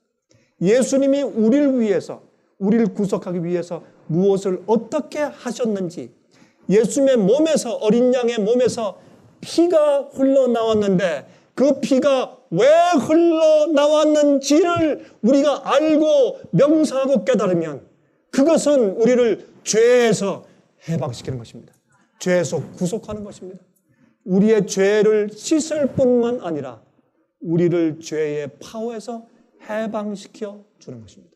예수님이 우리를 위해서, 우리를 구속하기 위해서 무엇을 어떻게 하셨는지, 예수님의 몸에서, 어린 양의 몸에서 피가 흘러나왔는데 그 피가 왜 흘러나왔는지를 우리가 알고 명상하고 깨달으면 그것은 우리를 죄에서 해방시키는 것입니다. 죄에서 구속하는 것입니다. 우리의 죄를 씻을 뿐만 아니라 우리를 죄의 파워에서 해방시켜 주는 것입니다.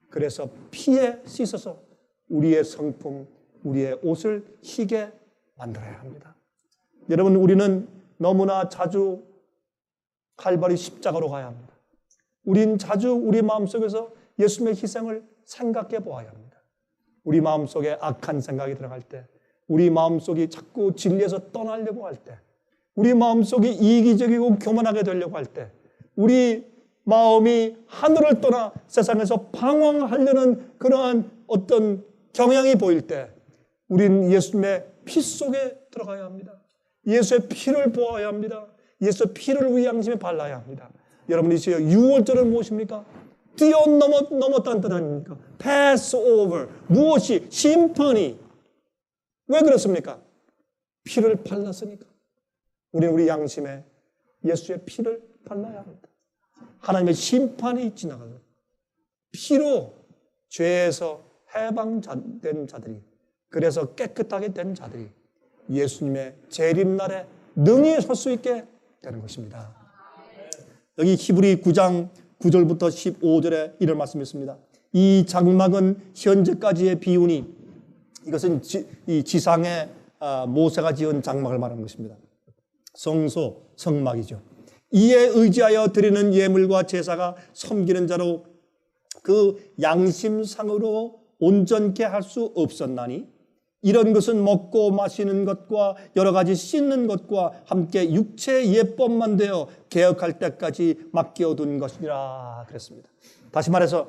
그래서 피에 씻어서 우리의 성품, 우리의 옷을 희게 만들어야 합니다. 여러분, 우리는 너무나 자주 칼바리 십자가로 가야 합니다. 우린 자주 우리 마음속에서 예수님의 희생을 생각해 보아야 합니다. 우리 마음속에 악한 생각이 들어갈 때, 우리 마음속이 자꾸 진리에서 떠나려고 할 때, 우리 마음속이 이기적이고 교만하게 되려고 할 때, 우리 마음이 하늘을 떠나 세상에서 방황하려는 그러한 어떤 경향이 보일 때 우린 예수님의 피 속에 들어가야 합니다. 예수의 피를 보아야 합니다. 예수의 피를 우리 양심에 발라야 합니다. 여러분이 지금 6월절은 무엇입니까? 뛰어넘었다는 뜻 아닙니까? Pass over. 무엇이? 심판이. 왜 그렇습니까? 피를 발랐으니까. 우리는 우리 양심에 예수의 피를 발라야 합니다. 하나님의 심판이 지나가서 피로 죄에서 해방된 자들이, 그래서 깨끗하게 된 자들이 예수님의 재림날에 능히 설 수 있게 되는 것입니다. 여기 히브리 9장 9절부터 15절에 이런 말씀이 있습니다. 이 장막은 현재까지의 비운이, 이것은 이 지상에 모세가 지은 장막을 말하는 것입니다. 성소, 성막이죠. 이에 의지하여 드리는 예물과 제사가 섬기는 자로 그 양심상으로 온전케 할 수 없었나니, 이런 것은 먹고 마시는 것과 여러 가지 씻는 것과 함께 육체의 예법만 되어 개혁할 때까지 맡겨둔 것이라 그랬습니다. 다시 말해서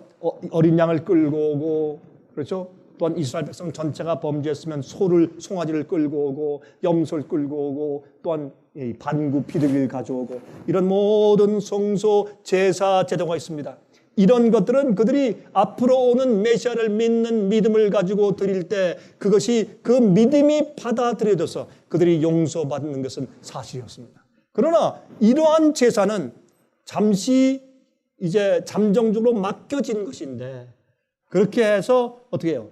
어린 양을 끌고 오고, 그렇죠? 또한 이스라엘 백성 전체가 범죄했으면 송아지를 끌고 오고, 염소를 끌고 오고, 또한 반구 피를 가져오고, 이런 모든 성소 제사 제도가 있습니다. 이런 것들은 그들이 앞으로 오는 메시아를 믿는 믿음을 가지고 드릴 때 그것이 그 믿음이 받아들여져서 그들이 용서받는 것은 사실이었습니다. 그러나 이러한 제사는 잠시 이제 잠정적으로 맡겨진 것인데, 그렇게 해서 어떻게 해요?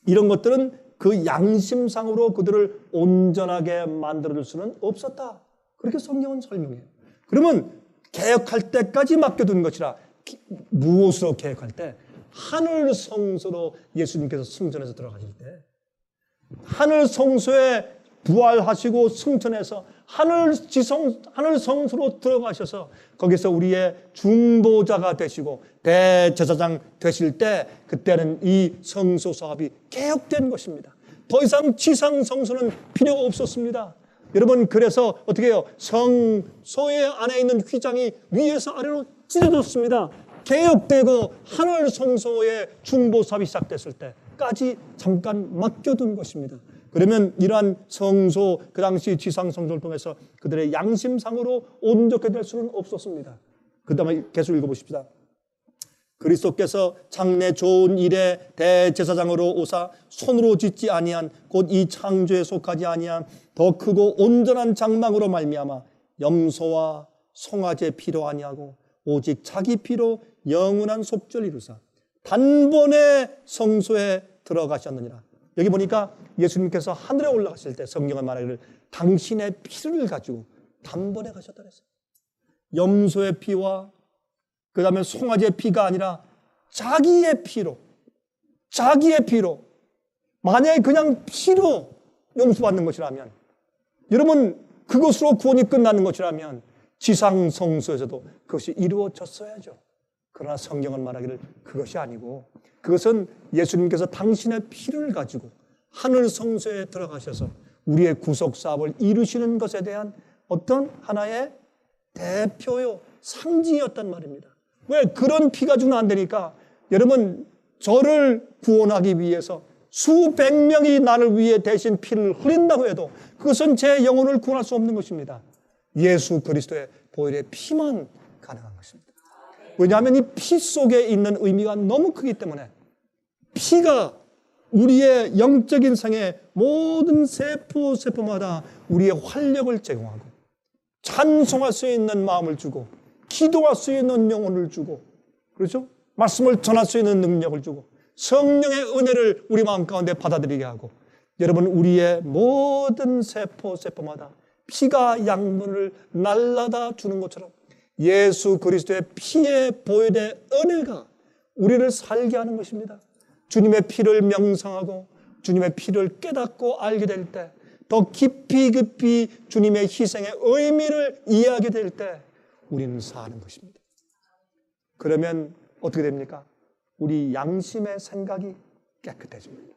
이런 것들은 그 양심상으로 그들을 온전하게 만들어줄 수는 없었다. 그렇게 성경은 설명해요. 그러면 개혁할 때까지 맡겨둔 것이라 무엇으로 개혁할 때? 하늘 성소로 예수님께서 승천해서 들어가실 때 하늘 성소에 부활하시고 승천해서 하늘 성소로 들어가셔서 거기서 우리의 중보자가 되시고 대제사장 되실 때 그때는 이 성소 사업이 개혁된 것입니다. 더 이상 지상 성소는 필요가 없었습니다. 여러분, 그래서 어떻게 해요? 성소의 안에 있는 휘장이 위에서 아래로 찢어졌습니다. 개혁되고 하늘 성소의 중보 사업이 시작됐을 때까지 잠깐 맡겨둔 것입니다. 그러면 이러한 성소, 그 당시 지상 성소를 통해서 그들의 양심상으로 온전하게 될 수는 없었습니다. 그 다음에 계속 읽어보십시다. 그리스도께서 장래 좋은 일에 대제사장으로 오사 손으로 짓지 아니한 곧 이 창조에 속하지 아니한 더 크고 온전한 장막으로 말미암아 염소와 송아지의 피로 아니하고 오직 자기 피로 영원한 속죄를 이루사 단번에 성소에 들어가셨느니라. 여기 보니까 예수님께서 하늘에 올라가실 때 성경은 말하기를 당신의 피를 가지고 단번에 가셨다 그랬어요. 염소의 피와 그 다음에 송아지의 피가 아니라 자기의 피로 만약에 그냥 피로 용서받는 것이라면, 여러분 그것으로 구원이 끝나는 것이라면 지상 성소에서도 그것이 이루어졌어야죠. 그러나 성경은 말하기를 그것이 아니고 그것은 예수님께서 당신의 피를 가지고 하늘 성소에 들어가셔서 우리의 구속 사업을 이루시는 것에 대한 어떤 하나의 대표요 상징이었단 말입니다. 왜? 그런 피 가지고는 안 되니까. 여러분, 저를 구원하기 위해서 수백 명이 나를 위해 대신 피를 흘린다고 해도 그것은 제 영혼을 구원할 수 없는 것입니다. 예수 그리스도의 보혈의 피만 가능한 것입니다. 왜냐하면 이 피 속에 있는 의미가 너무 크기 때문에 피가 우리의 영적인 생의 모든 세포마다 우리의 활력을 제공하고 찬송할 수 있는 마음을 주고 기도할 수 있는 영혼을 주고, 그렇죠? 말씀을 전할 수 있는 능력을 주고 성령의 은혜를 우리 마음 가운데 받아들이게 하고, 여러분 우리의 모든 세포마다 피가 양분을 날라다 주는 것처럼 예수 그리스도의 피의 보혈의 은혜가 우리를 살게 하는 것입니다. 주님의 피를 명상하고 주님의 피를 깨닫고 알게 될 때, 더 깊이 주님의 희생의 의미를 이해하게 될 때 우리는 사는 것입니다. 그러면 어떻게 됩니까? 우리 양심의 생각이 깨끗해집니다.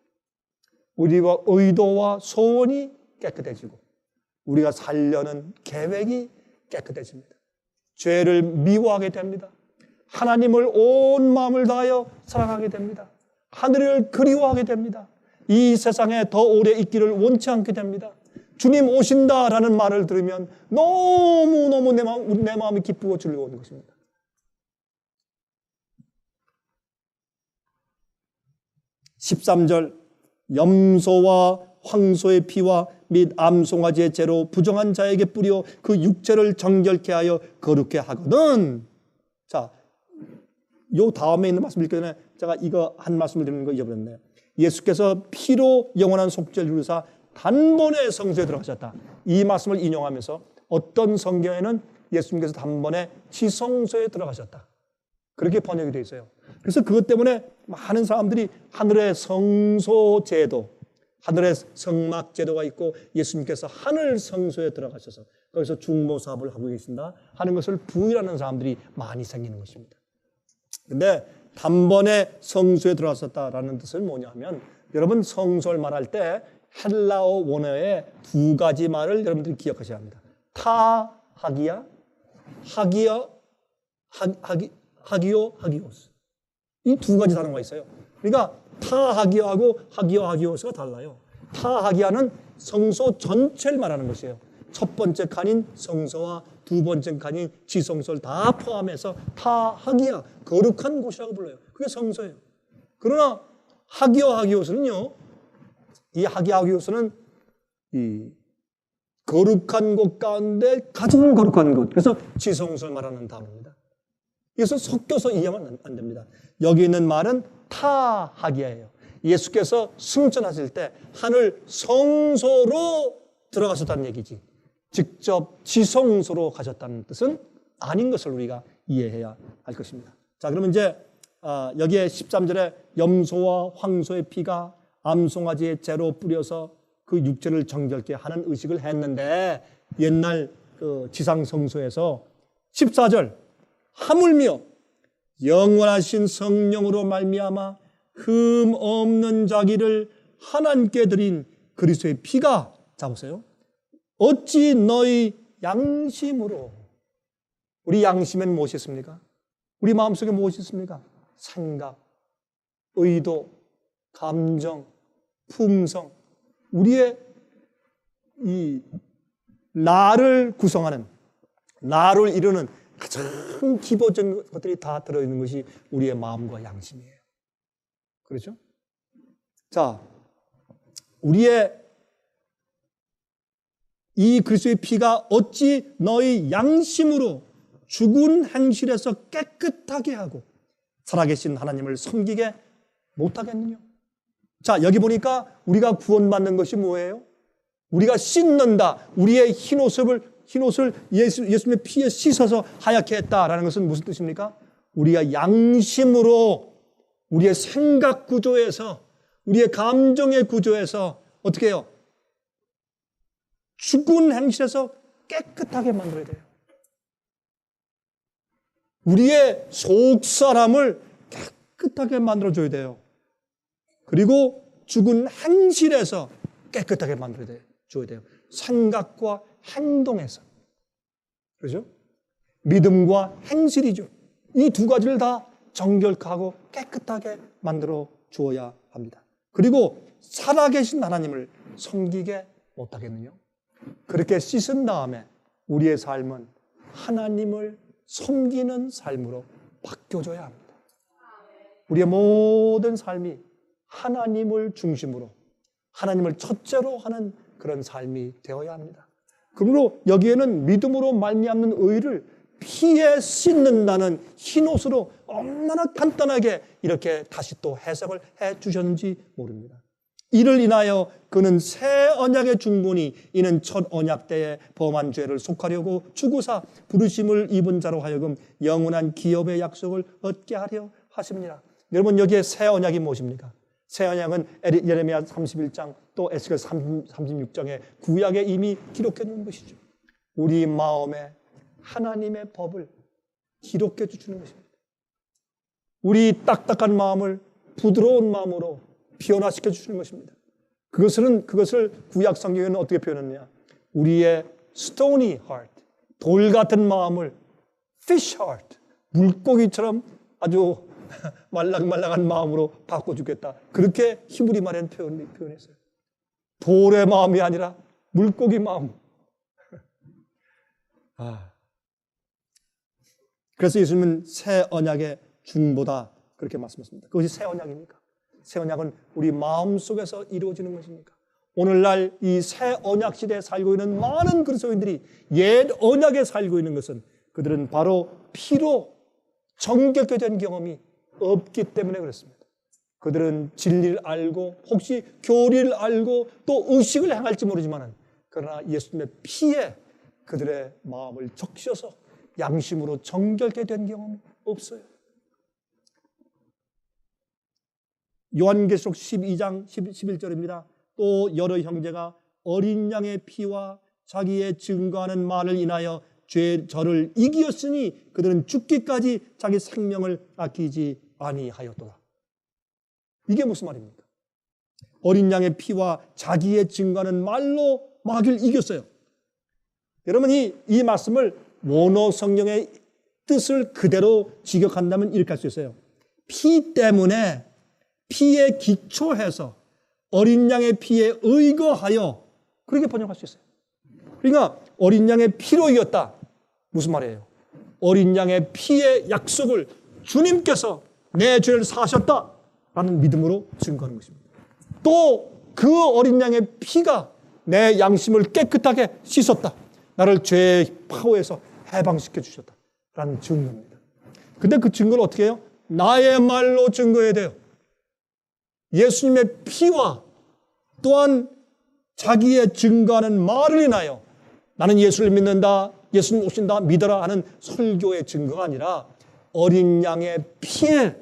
우리가 의도와 소원이 깨끗해지고 우리가 살려는 계획이 깨끗해집니다. 죄를 미워하게 됩니다. 하나님을 온 마음을 다하여 사랑하게 됩니다. 하늘을 그리워하게 됩니다. 이 세상에 더 오래 있기를 원치 않게 됩니다. 주님 오신다라는 말을 들으면 너무너무 내 마음이 기쁘고 즐거운 것입니다. (13절) 염소와 황소의 피와 및 암송아지의 죄로 부정한 자에게 뿌려 그 육체를 정결케 하여 거룩케 하거든. 자, 요 다음에 있는 말씀을 읽기 전에 제가 이거 한 말씀을 드리는 거 잊어버렸네요. 예수께서 피로 영원한 속죄를 이루사 단번에 성소에 들어가셨다. 이 말씀을 인용하면서 어떤 성경에는 예수님께서 단번에 지성소에 들어가셨다. 그렇게 번역이 되어 있어요. 그래서 그것 때문에 많은 사람들이 하늘의 성소 제도, 하늘의 성막 제도가 있고 예수님께서 하늘 성소에 들어가셔서 거기서 중보 사업을 하고 계신다 하는 것을 부인하는 사람들이 많이 생기는 것입니다. 근데 단번에 성소에 들어갔었다라는 뜻은 뭐냐면, 여러분 성소를 말할 때 헬라어 원어에 두 가지 말을 여러분들이 기억하셔야 합니다. 하기오, 하기오스. 이 두 가지 단어가 있어요. 그러니까 하기오하고 하기오스가 달라요. 하기야는 성소 전체를 말하는 것이에요. 첫 번째 칸인 성소와 두 번째 칸인 지성소를 다 포함해서 하기야, 거룩한 곳이라고 불러요. 그게 성소예요. 그러나 하기오스는요, 이 하기오스는 이 거룩한 곳 가운데 가장 거룩한 곳, 그래서 지성소를 말하는 단어입니다. 그래서 섞여서 이해하면 안 됩니다. 여기 있는 말은 타하기야예요. 예수께서 승천하실 때 하늘 성소로 들어가셨다는 얘기지, 직접 지성소로 가셨다는 뜻은 아닌 것을 우리가 이해해야 할 것입니다. 자, 그러면 이제 여기에 13절에 염소와 황소의 피가 암송아지의 재로 뿌려서 그 육체를 정결케 하는 의식을 했는데, 옛날 그 지상성소에서 14절 하물며 영원하신 성령으로 말미암아 흠 없는 자기를 하나님께 드린 그리스도의 피가, 자 보세요, 어찌 너희 양심으로, 우리 양심에는 무엇이 있습니까? 우리 마음속에 무엇이 있습니까? 생각, 의도, 감정, 품성, 우리의 이 나를 구성하는, 나를 이루는 가장 기본적인 것들이 다 들어있는 것이 우리의 마음과 양심이에요. 그렇죠? 자, 우리의 이 그리스도의 피가 어찌 너희 양심으로 죽은 행실에서 깨끗하게 하고 살아계신 하나님을 섬기게 못하겠느냐? 자, 여기 보니까 우리가 구원받는 것이 뭐예요? 우리가 씻는다. 우리의 흰옷을 예수님의 피에 씻어서 하얗게 했다라는 것은 무슨 뜻입니까? 우리가 양심으로, 우리의 생각 구조에서, 우리의 감정의 구조에서 어떻게 해요? 죽은 행실에서 깨끗하게 만들어야 돼요. 우리의 속사람을 깨끗하게 만들어줘야 돼요. 그리고 죽은 행실에서 깨끗하게 만들어줘야 돼요. 생각과 행동에서. 그렇죠? 믿음과 행실이죠. 이 두 가지를 다 정결하고 깨끗하게 만들어 주어야 합니다. 그리고 살아계신 하나님을 섬기게 못하겠느냐? 그렇게 씻은 다음에 우리의 삶은 하나님을 섬기는 삶으로 바뀌어져야 합니다. 우리의 모든 삶이 하나님을 중심으로, 하나님을 첫째로 하는 그런 삶이 되어야 합니다. 그러므로 여기에는 믿음으로 말미암는 의를 피에 씻는다는 흰옷으로 얼마나 간단하게 이렇게 다시 또 해석을 해 주셨는지 모릅니다. 이를 인하여 그는 새 언약의 중보니 이는 첫 언약 때에 범한 죄를 속하려고 주구사 부르심을 입은 자로 하여금 영원한 기업의 약속을 얻게 하려 하십니다. 여러분, 여기에 새 언약이 무엇입니까? 새 언약은 예레미야 31장 또 에스겔 36장에 구약에 이미 기록해 놓은 것이죠. 우리 마음에 하나님의 법을 기록해 주시는 것입니다. 우리 딱딱한 마음을 부드러운 마음으로 변화시켜 주시는 것입니다. 그것을 구약 성경에는 어떻게 표현했느냐? 우리의 stony heart, 돌 같은 마음을 fish heart, 물고기처럼 아주 말랑말랑한 마음으로 바꿔주겠다. 그렇게 히브리 말에는 표현했어요. 돌의 마음이 아니라 물고기 마음. 그래서 예수님은 새 언약의 중보다 그렇게 말씀하십니다. 그것이 새 언약입니까? 새 언약은 우리 마음 속에서 이루어지는 것입니까? 오늘날 이 새 언약 시대에 살고 있는 많은 그리스도인들이 옛 언약에 살고 있는 것은 그들은 바로 피로 정결케 된 경험이 없기 때문에 그렇습니다. 그들은 진리를 알고 혹시 교리를 알고 또 의식을 행할지 모르지만 그러나 예수님의 피에 그들의 마음을 적셔서 양심으로 정결케 된 경험이 없어요. 요한계시록 12장 11절입니다. 또 여러 형제가 어린 양의 피와 자기의 증거하는 말을 인하여 저를 이기었으니 그들은 죽기까지 자기 생명을 아끼지 아니하였도다. 이게 무슨 말입니까? 어린 양의 피와 자기의 증거하는 말로 마귀를 이겼어요. 여러분이 이 말씀을 원어 성경의 뜻을 그대로 직역한다면 이렇게 할 수 있어요. 피 때문에, 피에 기초해서 어린 양의 피에 의거하여, 그렇게 번역할 수 있어요. 그러니까 어린 양의 피로 이겼다. 무슨 말이에요? 어린 양의 피의 약속을 주님께서 내 죄를 사하셨다라는 믿음으로 증거하는 것입니다. 또 그 어린 양의 피가 내 양심을 깨끗하게 씻었다. 나를 죄의 파워에서 해방시켜 주셨다라는 증거입니다. 근데 그 증거를 어떻게 해요? 나의 말로 증거해야 돼요. 예수님의 피와 또한 자기의 증거하는 말을 인하여 나는 예수를 믿는다, 예수님 오신다, 믿어라 하는 설교의 증거가 아니라 어린 양의 피의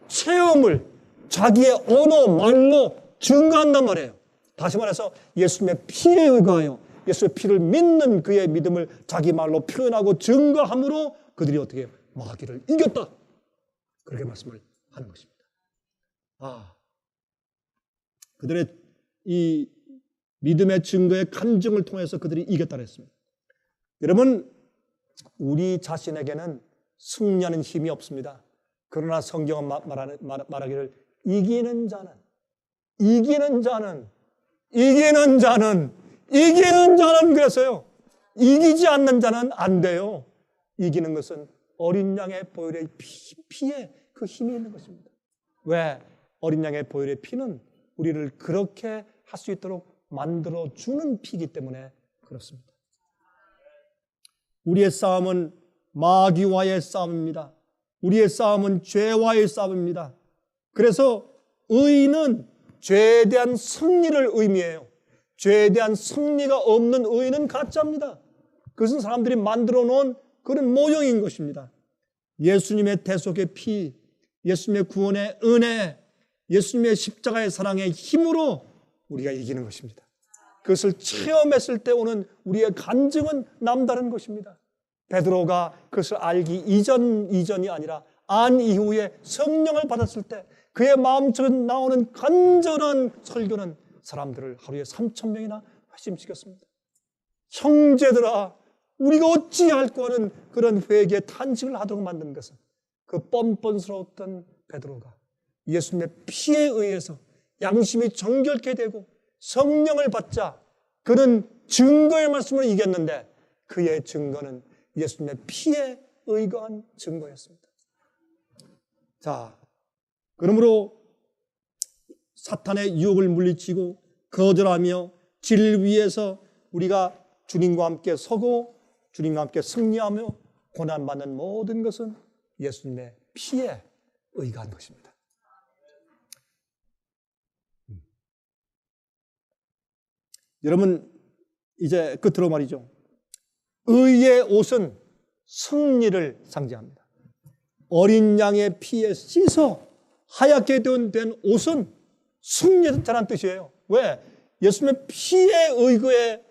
체험을 자기의 언어, 말로 증거한단 말이에요. 다시 말해서 예수님의 피에 의거하여 예수의 피를 믿는 그의 믿음을 자기 말로 표현하고 증거함으로 그들이 어떻게 마귀를 이겼다. 그렇게 말씀을 하는 것입니다. 그들의 이 믿음의 증거의 간증을 통해서 그들이 이겼다고 했습니다. 여러분, 우리 자신에게는 승리하는 힘이 없습니다. 그러나 성경은 말하기를 이기는 자는 그랬어요. 이기지 않는 자는 안 돼요. 이기는 것은 어린 양의 보혈의 피에 그 힘이 있는 것입니다. 왜? 어린 양의 보혈의 피는 우리를 그렇게 할 수 있도록 만들어주는 피이기 때문에 그렇습니다. 우리의 싸움은 마귀와의 싸움입니다. 우리의 싸움은 죄와의 싸움입니다. 그래서 의인은 죄에 대한 승리를 의미해요. 죄에 대한 승리가 없는 의인은 가짜입니다. 그것은 사람들이 만들어 놓은 그런 모형인 것입니다. 예수님의 대속의 피, 예수님의 구원의 은혜, 예수님의 십자가의 사랑의 힘으로 우리가 이기는 것입니다. 그것을 체험했을 때 오는 우리의 간증은 남다른 것입니다. 베드로가 그것을 알기 이전이 아니라 안 이후에 성령을 받았을 때 그의 마음속에 나오는 간절한 설교는 사람들을 하루에 3,000명이나 회심시켰습니다. 형제들아, 우리가 어찌할꼬 하는 그런 회개의 탄식을 하도록 만든 것은 그 뻔뻔스러웠던 베드로가 예수님의 피에 의해서 양심이 정결케 되고 성령을 받자 그는 증거의 말씀으로 이겼는데 그의 증거는 예수님의 피에 의거한 증거였습니다. 자, 그러므로 사탄의 유혹을 물리치고 거절하며 질 위에서 우리가 주님과 함께 서고 주님과 함께 승리하며 고난받는 모든 것은 예수님의 피에 의거한 것입니다. 여러분, 이제 끝으로 말이죠. 의의 옷은 승리를 상징합니다. 어린 양의 피에 씻어 하얗게 된 옷은 승리자란 뜻이에요. 왜? 예수님의 피에 의거해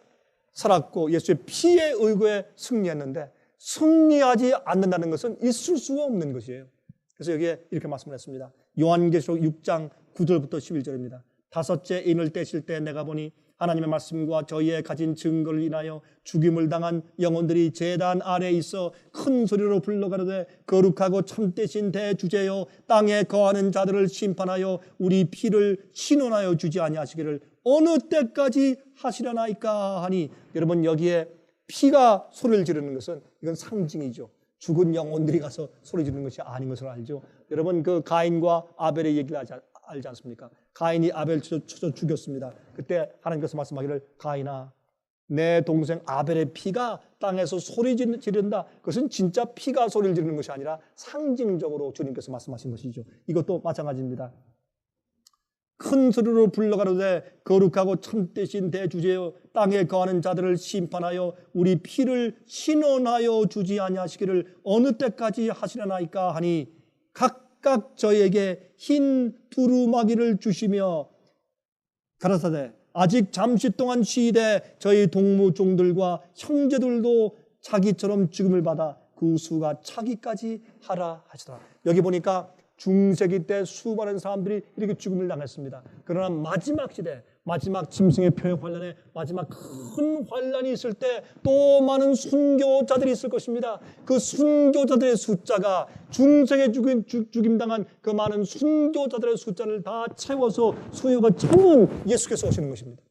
살았고 예수의 피에 의거해 승리했는데 승리하지 않는다는 것은 있을 수가 없는 것이에요. 그래서 여기에 이렇게 말씀을 했습니다. 요한계시록 6장 9절부터 11절입니다. 다섯째 인을 떼실 때 내가 보니 하나님의 말씀과 저희의 가진 증거를 인하여 죽임을 당한 영혼들이 제단 아래에 있어 큰 소리로 불러가로되 거룩하고 참되신 대주제여 땅에 거하는 자들을 심판하여 우리 피를 신원하여 주지 아니하시기를 어느 때까지 하시려나이까 하니, 여러분, 여기에 피가 소리를 지르는 것은 이건 상징이죠. 죽은 영혼들이 가서 소리 지르는 것이 아닌 것을 알죠. 여러분, 그 가인과 아벨의 얘기를 알지 않습니까? 가인이 아벨을 쳐 죽였습니다. 그때 하나님께서 말씀하기를 가인아, 내 동생 아벨의 피가 땅에서 소리 지른다. 그것은 진짜 피가 소리를 지르는 것이 아니라 상징적으로 주님께서 말씀하신 것이죠. 이것도 마찬가지입니다. 큰 소리로 불러가로되 거룩하고 참되신 대주제여 땅에 거하는 자들을 심판하여 우리 피를 신원하여 주지 아니하시기를 어느 때까지 하시려나이까 하니 각각 저에게 흰 두루마기를 주시며 가라사대 아직 잠시 동안 쉬되 저희 동무종들과 형제들도 자기처럼 죽음을 받아 그 수가 차기까지 하라 하시더라. 여기 보니까 중세기 때 수많은 사람들이 이렇게 죽음을 당했습니다. 그러나 마지막 시대, 마지막 짐승의 표의 환란에 마지막 큰 환란이 있을 때 또 많은 순교자들이 있을 것입니다. 그 순교자들의 숫자가 중세기에 죽임당한 그 많은 순교자들의 숫자를 다 채워서 수요가 찼는 예수께서 오시는 것입니다.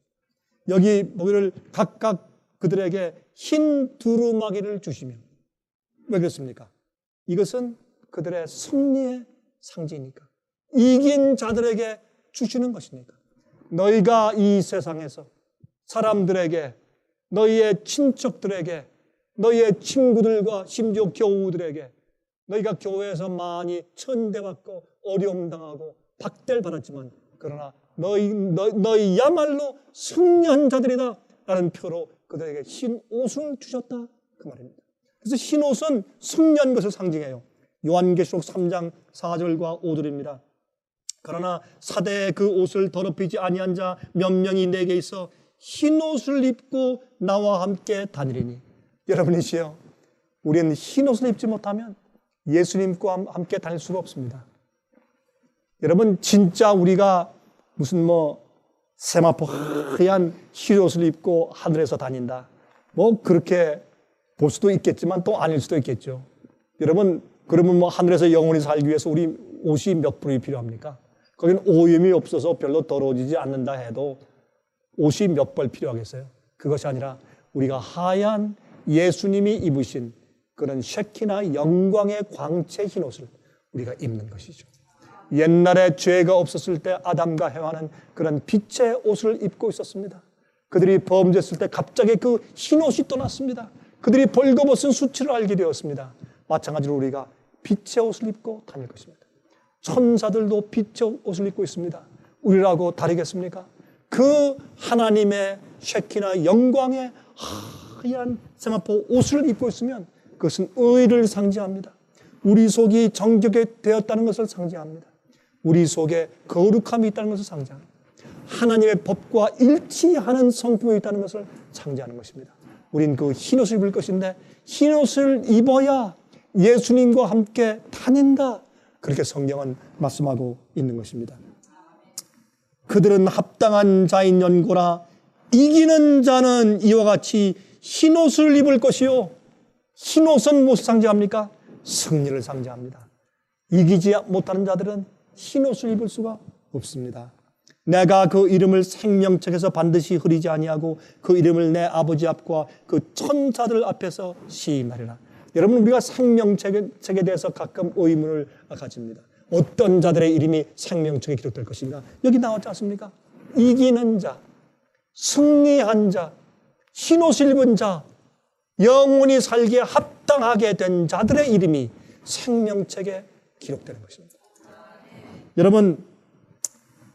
여기 보기를 각각 그들에게 흰 두루마기를 주시며, 왜 그렇습니까? 이것은 그들의 승리의 상징이니까, 이긴 자들에게 주시는 것이니까. 너희가 이 세상에서 사람들에게, 너희의 친척들에게, 너희의 친구들과 심지어 교우들에게 너희가 교회에서 많이 천대받고 어려움 당하고 박대를 받았지만 그러나 너희야말로 승리한 자들이다 라는 표로 그들에게 흰 옷을 주셨다 그 말입니다. 그래서 흰 옷은 승리한 것을 상징해요. 요한계시록 3장 4절과 5절입니다. 그러나 사대에 그 옷을 더럽히지 아니한 자 몇 명이 내게 있어 흰 옷을 입고 나와 함께 다니리니. 여러분이시여, 우리는 흰 옷을 입지 못하면 예수님과 함께 다닐 수가 없습니다. 여러분, 진짜 우리가 무슨 세마포 하얀 흰 옷을 입고 하늘에서 다닌다, 그렇게 볼 수도 있겠지만 또 아닐 수도 있겠죠. 여러분, 그러면 하늘에서 영원히 살기 위해서 우리 옷이 몇 벌이 필요합니까? 거기는 오염이 없어서 별로 더러워지지 않는다 해도 옷이 몇 벌 필요하겠어요? 그것이 아니라 우리가 하얀 예수님이 입으신 그런 쉐키나 영광의 광채 흰 옷을 우리가 입는 것이죠. 옛날에 죄가 없었을 때 아담과 헤와는 그런 빛의 옷을 입고 있었습니다. 그들이 범죄했을 때 갑자기 그 흰 옷이 떠났습니다. 그들이 벌거벗은 수치를 알게 되었습니다. 마찬가지로 우리가 빛의 옷을 입고 다닐 것입니다. 천사들도 빛의 옷을 입고 있습니다. 우리라고 다르겠습니까? 그 하나님의 쉐키나 영광의 하얀 세마포 옷을 입고 있으면 그것은 의를 상징합니다. 우리 속이 정결하게 되었다는 것을 상징합니다. 우리 속에 거룩함이 있다는 것을 상징합니다. 하나님의 법과 일치하는 성품이 있다는 것을 상징하는 것입니다. 우린 그 흰옷을 입을 것인데 흰옷을 입어야 예수님과 함께 다닌다, 그렇게 성경은 말씀하고 있는 것입니다. 그들은 합당한 자인 연고라 이기는 자는 이와 같이 흰옷을 입을 것이요. 흰옷은 무엇을 상징합니까? 승리를 상징합니다. 이기지 못하는 자들은 흰옷을 입을 수가 없습니다. 내가 그 이름을 생명책에서 반드시 흐리지 아니하고 그 이름을 내 아버지 앞과 그 천사들 앞에서 시인하리라. 여러분, 우리가 생명책에 대해서 가끔 의문을 가집니다. 어떤 자들의 이름이 생명책에 기록될 것인가? 여기 나왔지 않습니까? 이기는 자, 승리한 자, 흰옷을 입은 자, 영원히 살기에 합당하게 된 자들의 이름이 생명책에 기록되는 것입니다. 여러분,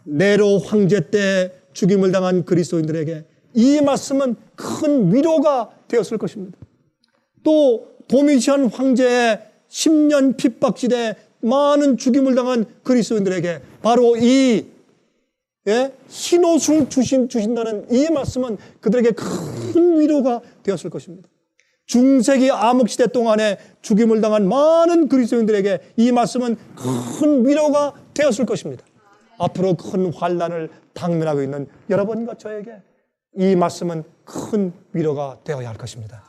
네로 황제 때 죽임을 당한 그리스도인들에게 이 말씀은 큰 위로가 되었을 것입니다. 또 도미시안 황제의 10년 핍박시대에 많은 죽임을 당한 그리스도인들에게 바로 이 흰옷을 주신다는 이 말씀은 그들에게 큰 위로가 되었을 것입니다. 중세기 암흑시대 동안에 죽임을 당한 많은 그리스도인들에게 이 말씀은 큰 위로가 되었을 것입니다. 앞으로 큰 환난을 당면하고 있는 여러분과 저에게 이 말씀은 큰 위로가 되어야 할 것입니다.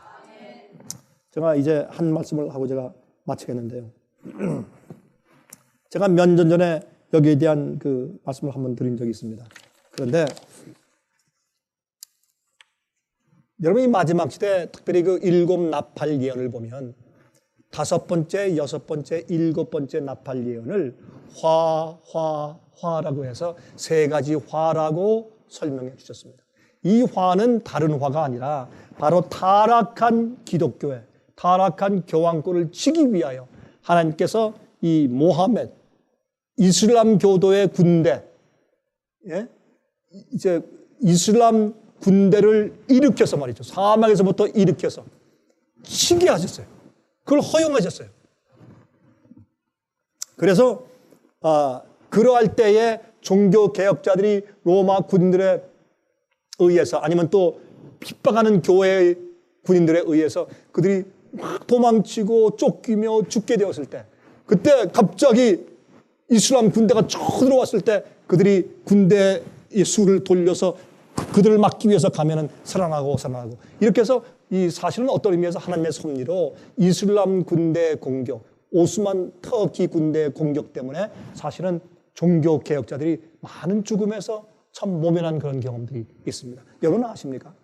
제가 이제 한 말씀을 하고 제가 마치겠는데요. 제가 몇 년 전에 여기에 대한 그 말씀을 한번 드린 적이 있습니다. 그런데 여러분이 마지막 시대, 특별히 그 7 나팔 예언을 보면 5번째, 6번째, 7번째 나팔 예언을 화라고 해서 3가지 화라고 설명해 주셨습니다. 이 화는 다른 화가 아니라 바로 타락한 기독교회, 타락한 교황권을 치기 위하여 하나님께서 이 모하메드, 이슬람 교도의 군대, 이제 이슬람 군대를 일으켜서 말이죠. 사막에서부터 일으켜서 치게 하셨어요. 그걸 허용하셨어요. 그래서 그러할 때에 종교 개혁자들이 로마 군인들에 의해서 아니면 또 핍박하는 교회의 군인들에 의해서 그들이 막 도망치고 쫓기며 죽게 되었을 때, 그때 갑자기 이슬람 군대가 쳐들어왔을 때 그들이 군대의 수를 돌려서 그들을 막기 위해서 가면은 살아나고 이렇게 해서 이 사실은 어떤 의미에서 하나님의 섭리로 이슬람 군대의 공격, 오스만 터키 군대의 공격 때문에 사실은 종교 개혁자들이 많은 죽음에서 참 모면한 그런 경험들이 있습니다. 여러분 아십니까?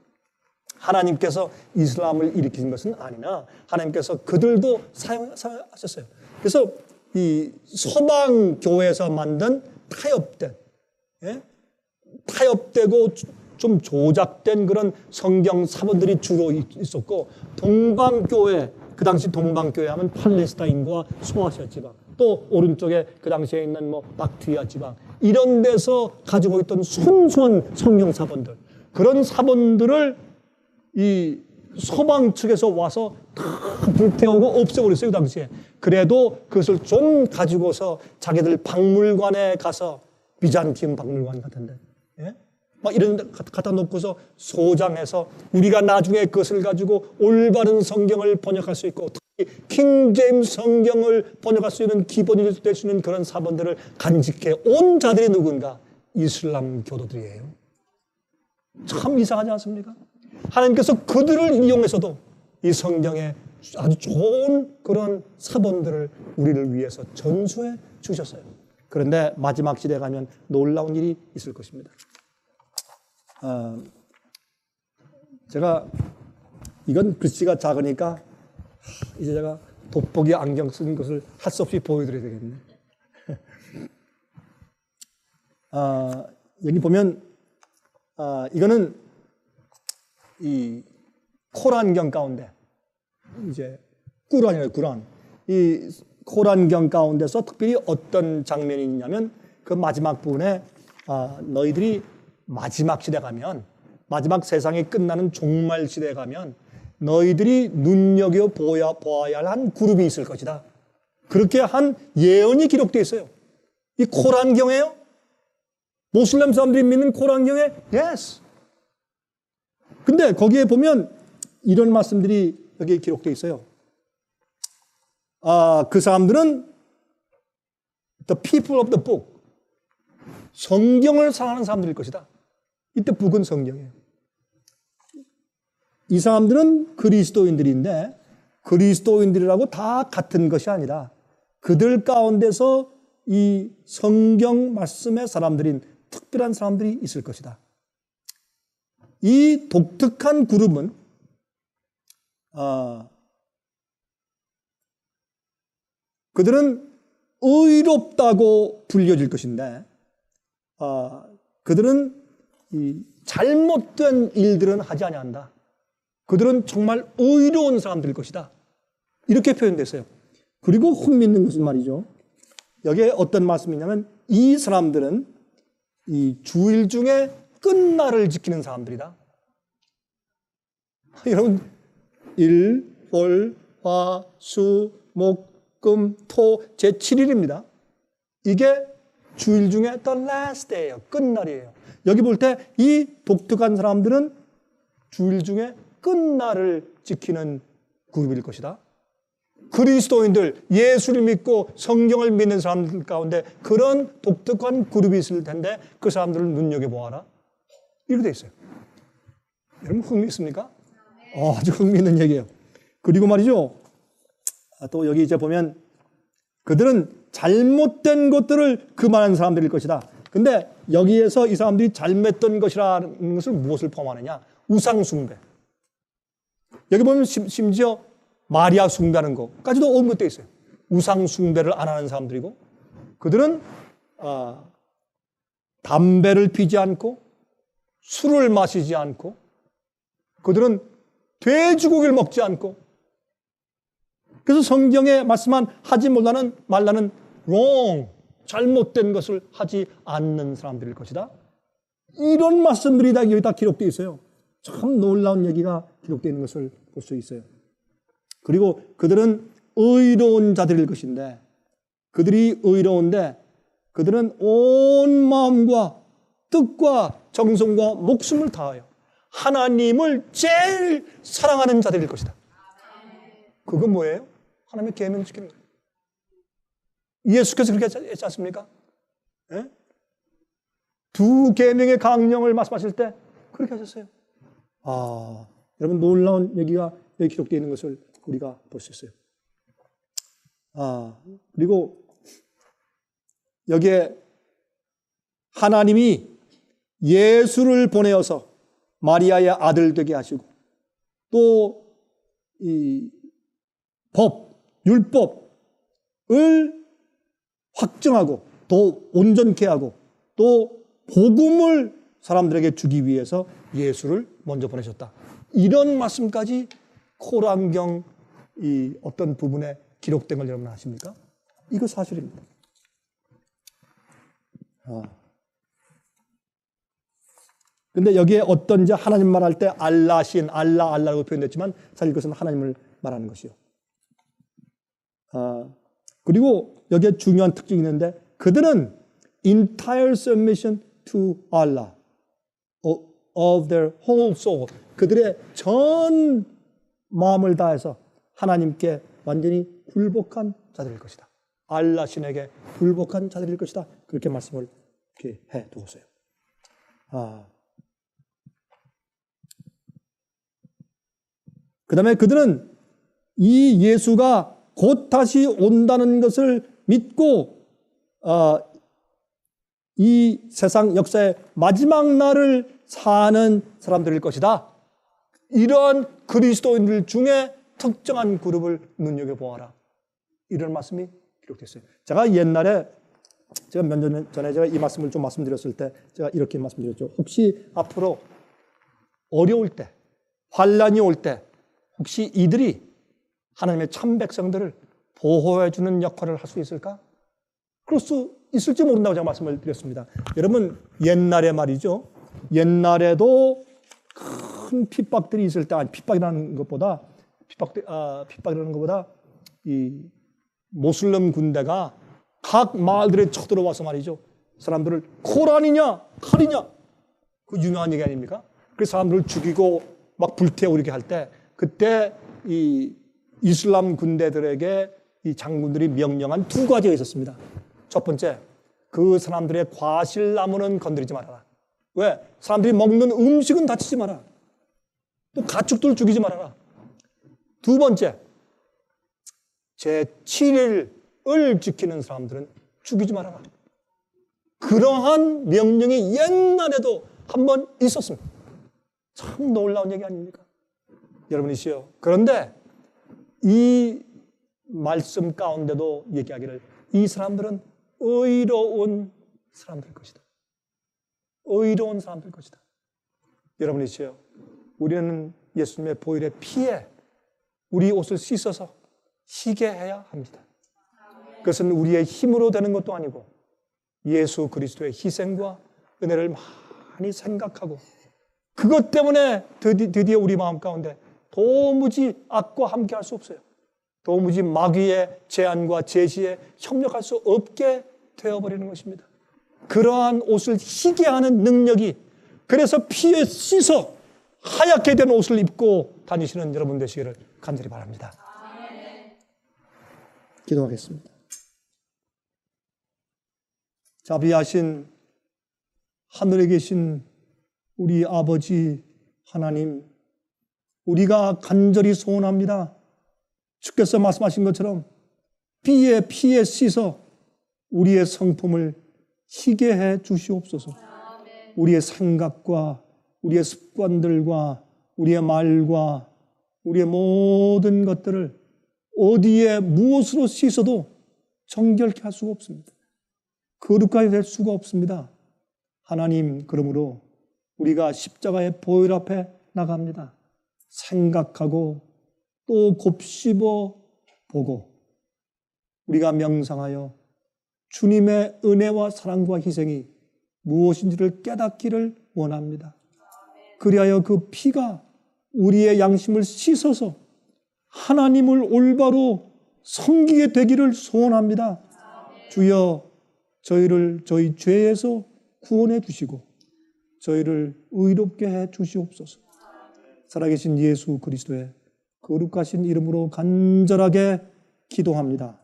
하나님께서 이슬람을 일으킨 것은 아니나 하나님께서 그들도 사용하셨어요. 그래서 이 서방 교회에서 만든 타협되고 좀 조작된 그런 성경 사본들이 주로 있었고, 동방교회, 그 당시 동방교회 하면 팔레스타인과 소아시아 지방, 또 오른쪽에 그 당시에 있는 뭐 박트리아 지방 이런 데서 가지고 있던 순수한 성경 사본들, 그런 사본들을 이 서방 측에서 와서 다 불태우고 없애버렸어요, 그 당시에. 그래도 그것을 좀 가지고서 자기들 박물관에 가서, 비잔티움 박물관 같은데, 예? 막 이런 데 갖다 놓고서 소장해서 우리가 나중에 그것을 가지고 올바른 성경을 번역할 수 있고, 특히 킹 제임스 성경을 번역할 수 있는 기본이 될 수 있는 그런 사본들을 간직해 온 자들이 누군가? 이슬람 교도들이에요. 참 이상하지 않습니까? 하나님께서 그들을 이용해서도 이 성경에 아주 좋은 그런 사본들을 우리를 위해서 전수해 주셨어요. 그런데 마지막 시대에 가면 놀라운 일이 있을 것입니다. 제가 이건 글씨가 작으니까 이제 제가 돋보기 안경 쓴 것을 할 수 없이 보여드려야 되겠네. 여기 보면 이거는 이 코란경 가운데, 이제 꾸란이에요, 꾸란. 이 코란경 가운데서 특별히 어떤 장면이 있냐면 그 마지막 부분에 너희들이 마지막 시대 가면, 마지막 세상이 끝나는 종말 시대에 가면 너희들이 눈여겨보아야 할 한 그룹이 있을 것이다. 그렇게 한 예언이 기록되어 있어요. 이 코란경이에요? 모슬렘 사람들이 믿는 코란경에? Yes. 근데 거기에 보면 이런 말씀들이 여기에 기록되어 있어요. 그 사람들은 the people of the book, 성경을 사랑하는 사람들일 것이다. 이때 북은 성경이에요. 이 사람들은 그리스도인들인데 그리스도인들이라고 다 같은 것이 아니라 그들 가운데서 이 성경 말씀의 사람들인 특별한 사람들이 있을 것이다. 이 독특한 그룹은 그들은 의롭다고 불려질 것인데 그들은 이 잘못된 일들은 하지 아니한다. 그들은 정말 의로운 사람들일 것이다. 이렇게 표현됐어요. 그리고 흥미있는 것은 말이죠. 여기에 어떤 말씀이냐면 이 사람들은 이 주일 중에 끝날을 지키는 사람들이다. 여러분, 일, 월, 화, 수, 목, 금, 토, 제 7일입니다. 이게 주일 중에 the last day예요. 끝날이에요. 여기 볼 때 이 독특한 사람들은 주일 중에 끝날을 지키는 그룹일 것이다. 그리스도인들, 예수를 믿고 성경을 믿는 사람들 가운데 그런 독특한 그룹이 있을 텐데 그 사람들을 눈여겨보아라. 이렇게 돼 있어요. 여러분 흥미있습니까? 아주 흥미있는 얘기예요. 그리고 말이죠. 또 여기 이제 보면 그들은 잘못된 것들을 금하는 사람들일 것이다. 근데 여기에서 이 사람들이 잘못된 것이라는 것을 무엇을 포함하느냐? 우상숭배. 여기 보면 심지어 마리아 숭배하는 것까지도 언급되어 있어요. 우상숭배를 안 하는 사람들이고 그들은 담배를 피지 않고 술을 마시지 않고 그들은 돼지고기를 먹지 않고 그래서 성경에 말씀한 하지 말라는 wrong, 잘못된 것을 하지 않는 사람들일 것이다. 이런 말씀들이 다 여기 다 기록되어 있어요. 참 놀라운 얘기가 기록되어 있는 것을 볼 수 있어요. 그리고 그들은 의로운 자들일 것인데 그들이 의로운데 그들은 온 마음과 뜻과 정성과 목숨을 다하여 하나님을 제일 사랑하는 자들일 것이다. 그건 뭐예요? 하나님의 계명 지키는 거예요. 예수께서 그렇게 했지 않습니까? 예? 두 계명의 강령을 말씀하실 때 그렇게 하셨어요. 여러분 놀라운 얘기가 여기 기록되어 있는 것을 우리가 볼 수 있어요. 그리고 여기에 하나님이 예수를 보내어서 마리아의 아들 되게 하시고 또 이 율법을 확증하고 더 온전케 하고 또 복음을 사람들에게 주기 위해서 예수를 먼저 보내셨다. 이런 말씀까지 코란경 이 어떤 부분에 기록된 걸 여러분 아십니까? 이거 사실입니다. 근데 여기에 어떤 이제 하나님 말할 때 알라신, 알라라고 표현됐지만 사실 이것은 하나님을 말하는 것이요. 그리고 여기에 중요한 특징이 있는데 그들은 entire submission to Allah of their whole soul. 그들의 전 마음을 다해서 하나님께 완전히 굴복한 자들일 것이다. 알라 신에게 굴복한 자들일 것이다. 그렇게 말씀을 이렇게 해 두었어요. 그 다음에 그들은 이 예수가 곧 다시 온다는 것을 믿고 이 세상 역사의 마지막 날을 사는 사람들일 것이다. 이러한 그리스도인들 중에 특정한 그룹을 눈여겨보아라. 이런 말씀이 기록됐어요. 제가 옛날에 제가 몇 년 전에 제가 이 말씀을 좀 말씀드렸을 때 제가 이렇게 말씀드렸죠. 혹시 앞으로 어려울 때, 환란이 올 때 혹시 이들이 하나님의 참 백성들을 보호해 주는 역할을 할 수 있을까? 그럴 수 있을지 모른다고 제가 말씀을 드렸습니다. 여러분 옛날에 말이죠. 옛날에도 큰 핍박들이 있을 때, 아니 핍박이라는 것보다 이 모슬렘 군대가 각 마을들에 쳐들어와서 말이죠. 사람들을 코란이냐 칼이냐 그 유명한 얘기 아닙니까? 그래서 사람들을 죽이고 막 불태우게 할 때 그때 이 이슬람 군대들에게 이 장군들이 명령한 두 가지가 있었습니다. 첫 번째, 그 사람들의 과실나무는 건드리지 말아라. 왜? 사람들이 먹는 음식은 다치지 마라. 또 가축들 죽이지 말아라. 두 번째, 제7일을 지키는 사람들은 죽이지 말아라. 그러한 명령이 옛날에도 한번 있었습니다. 참 놀라운 얘기 아닙니까? 여러분이시요. 그런데 이 말씀 가운데도 얘기하기를 이 사람들은 의로운 사람들 것이다. 의로운 사람들 것이다. 여러분이시요. 우리는 예수님의 보혈의 피에 우리 옷을 씻어서 희게 해야 합니다. 그것은 우리의 힘으로 되는 것도 아니고 예수 그리스도의 희생과 은혜를 많이 생각하고 그것 때문에 드디어 우리 마음 가운데 도무지 악과 함께 할 수 없어요. 도무지 마귀의 제안과 제시에 협력할 수 없게 되어버리는 것입니다. 그러한 옷을 희게 하는 능력이 그래서 피에 씻어 하얗게 된 옷을 입고 다니시는 여러분 되시기를 간절히 바랍니다. 기도하겠습니다. 자비하신 하늘에 계신 우리 아버지 하나님, 우리가 간절히 소원합니다. 주께서 말씀하신 것처럼 피에 씻어 우리의 성품을 희게 해 주시옵소서. 우리의 생각과 우리의 습관들과 우리의 말과 우리의 모든 것들을 어디에 무엇으로 씻어도 정결케 할 수가 없습니다. 거룩하게 될 수가 없습니다. 하나님, 그러므로 우리가 십자가의 보혈 앞에 나갑니다. 생각하고 또 곱씹어 보고 우리가 명상하여 주님의 은혜와 사랑과 희생이 무엇인지를 깨닫기를 원합니다. 그리하여 그 피가 우리의 양심을 씻어서 하나님을 올바로 섬기게 되기를 소원합니다. 주여, 저희를 저희 죄에서 구원해 주시고 저희를 의롭게 해 주시옵소서. 살아계신 예수 그리스도의 거룩하신 이름으로 간절하게 기도합니다.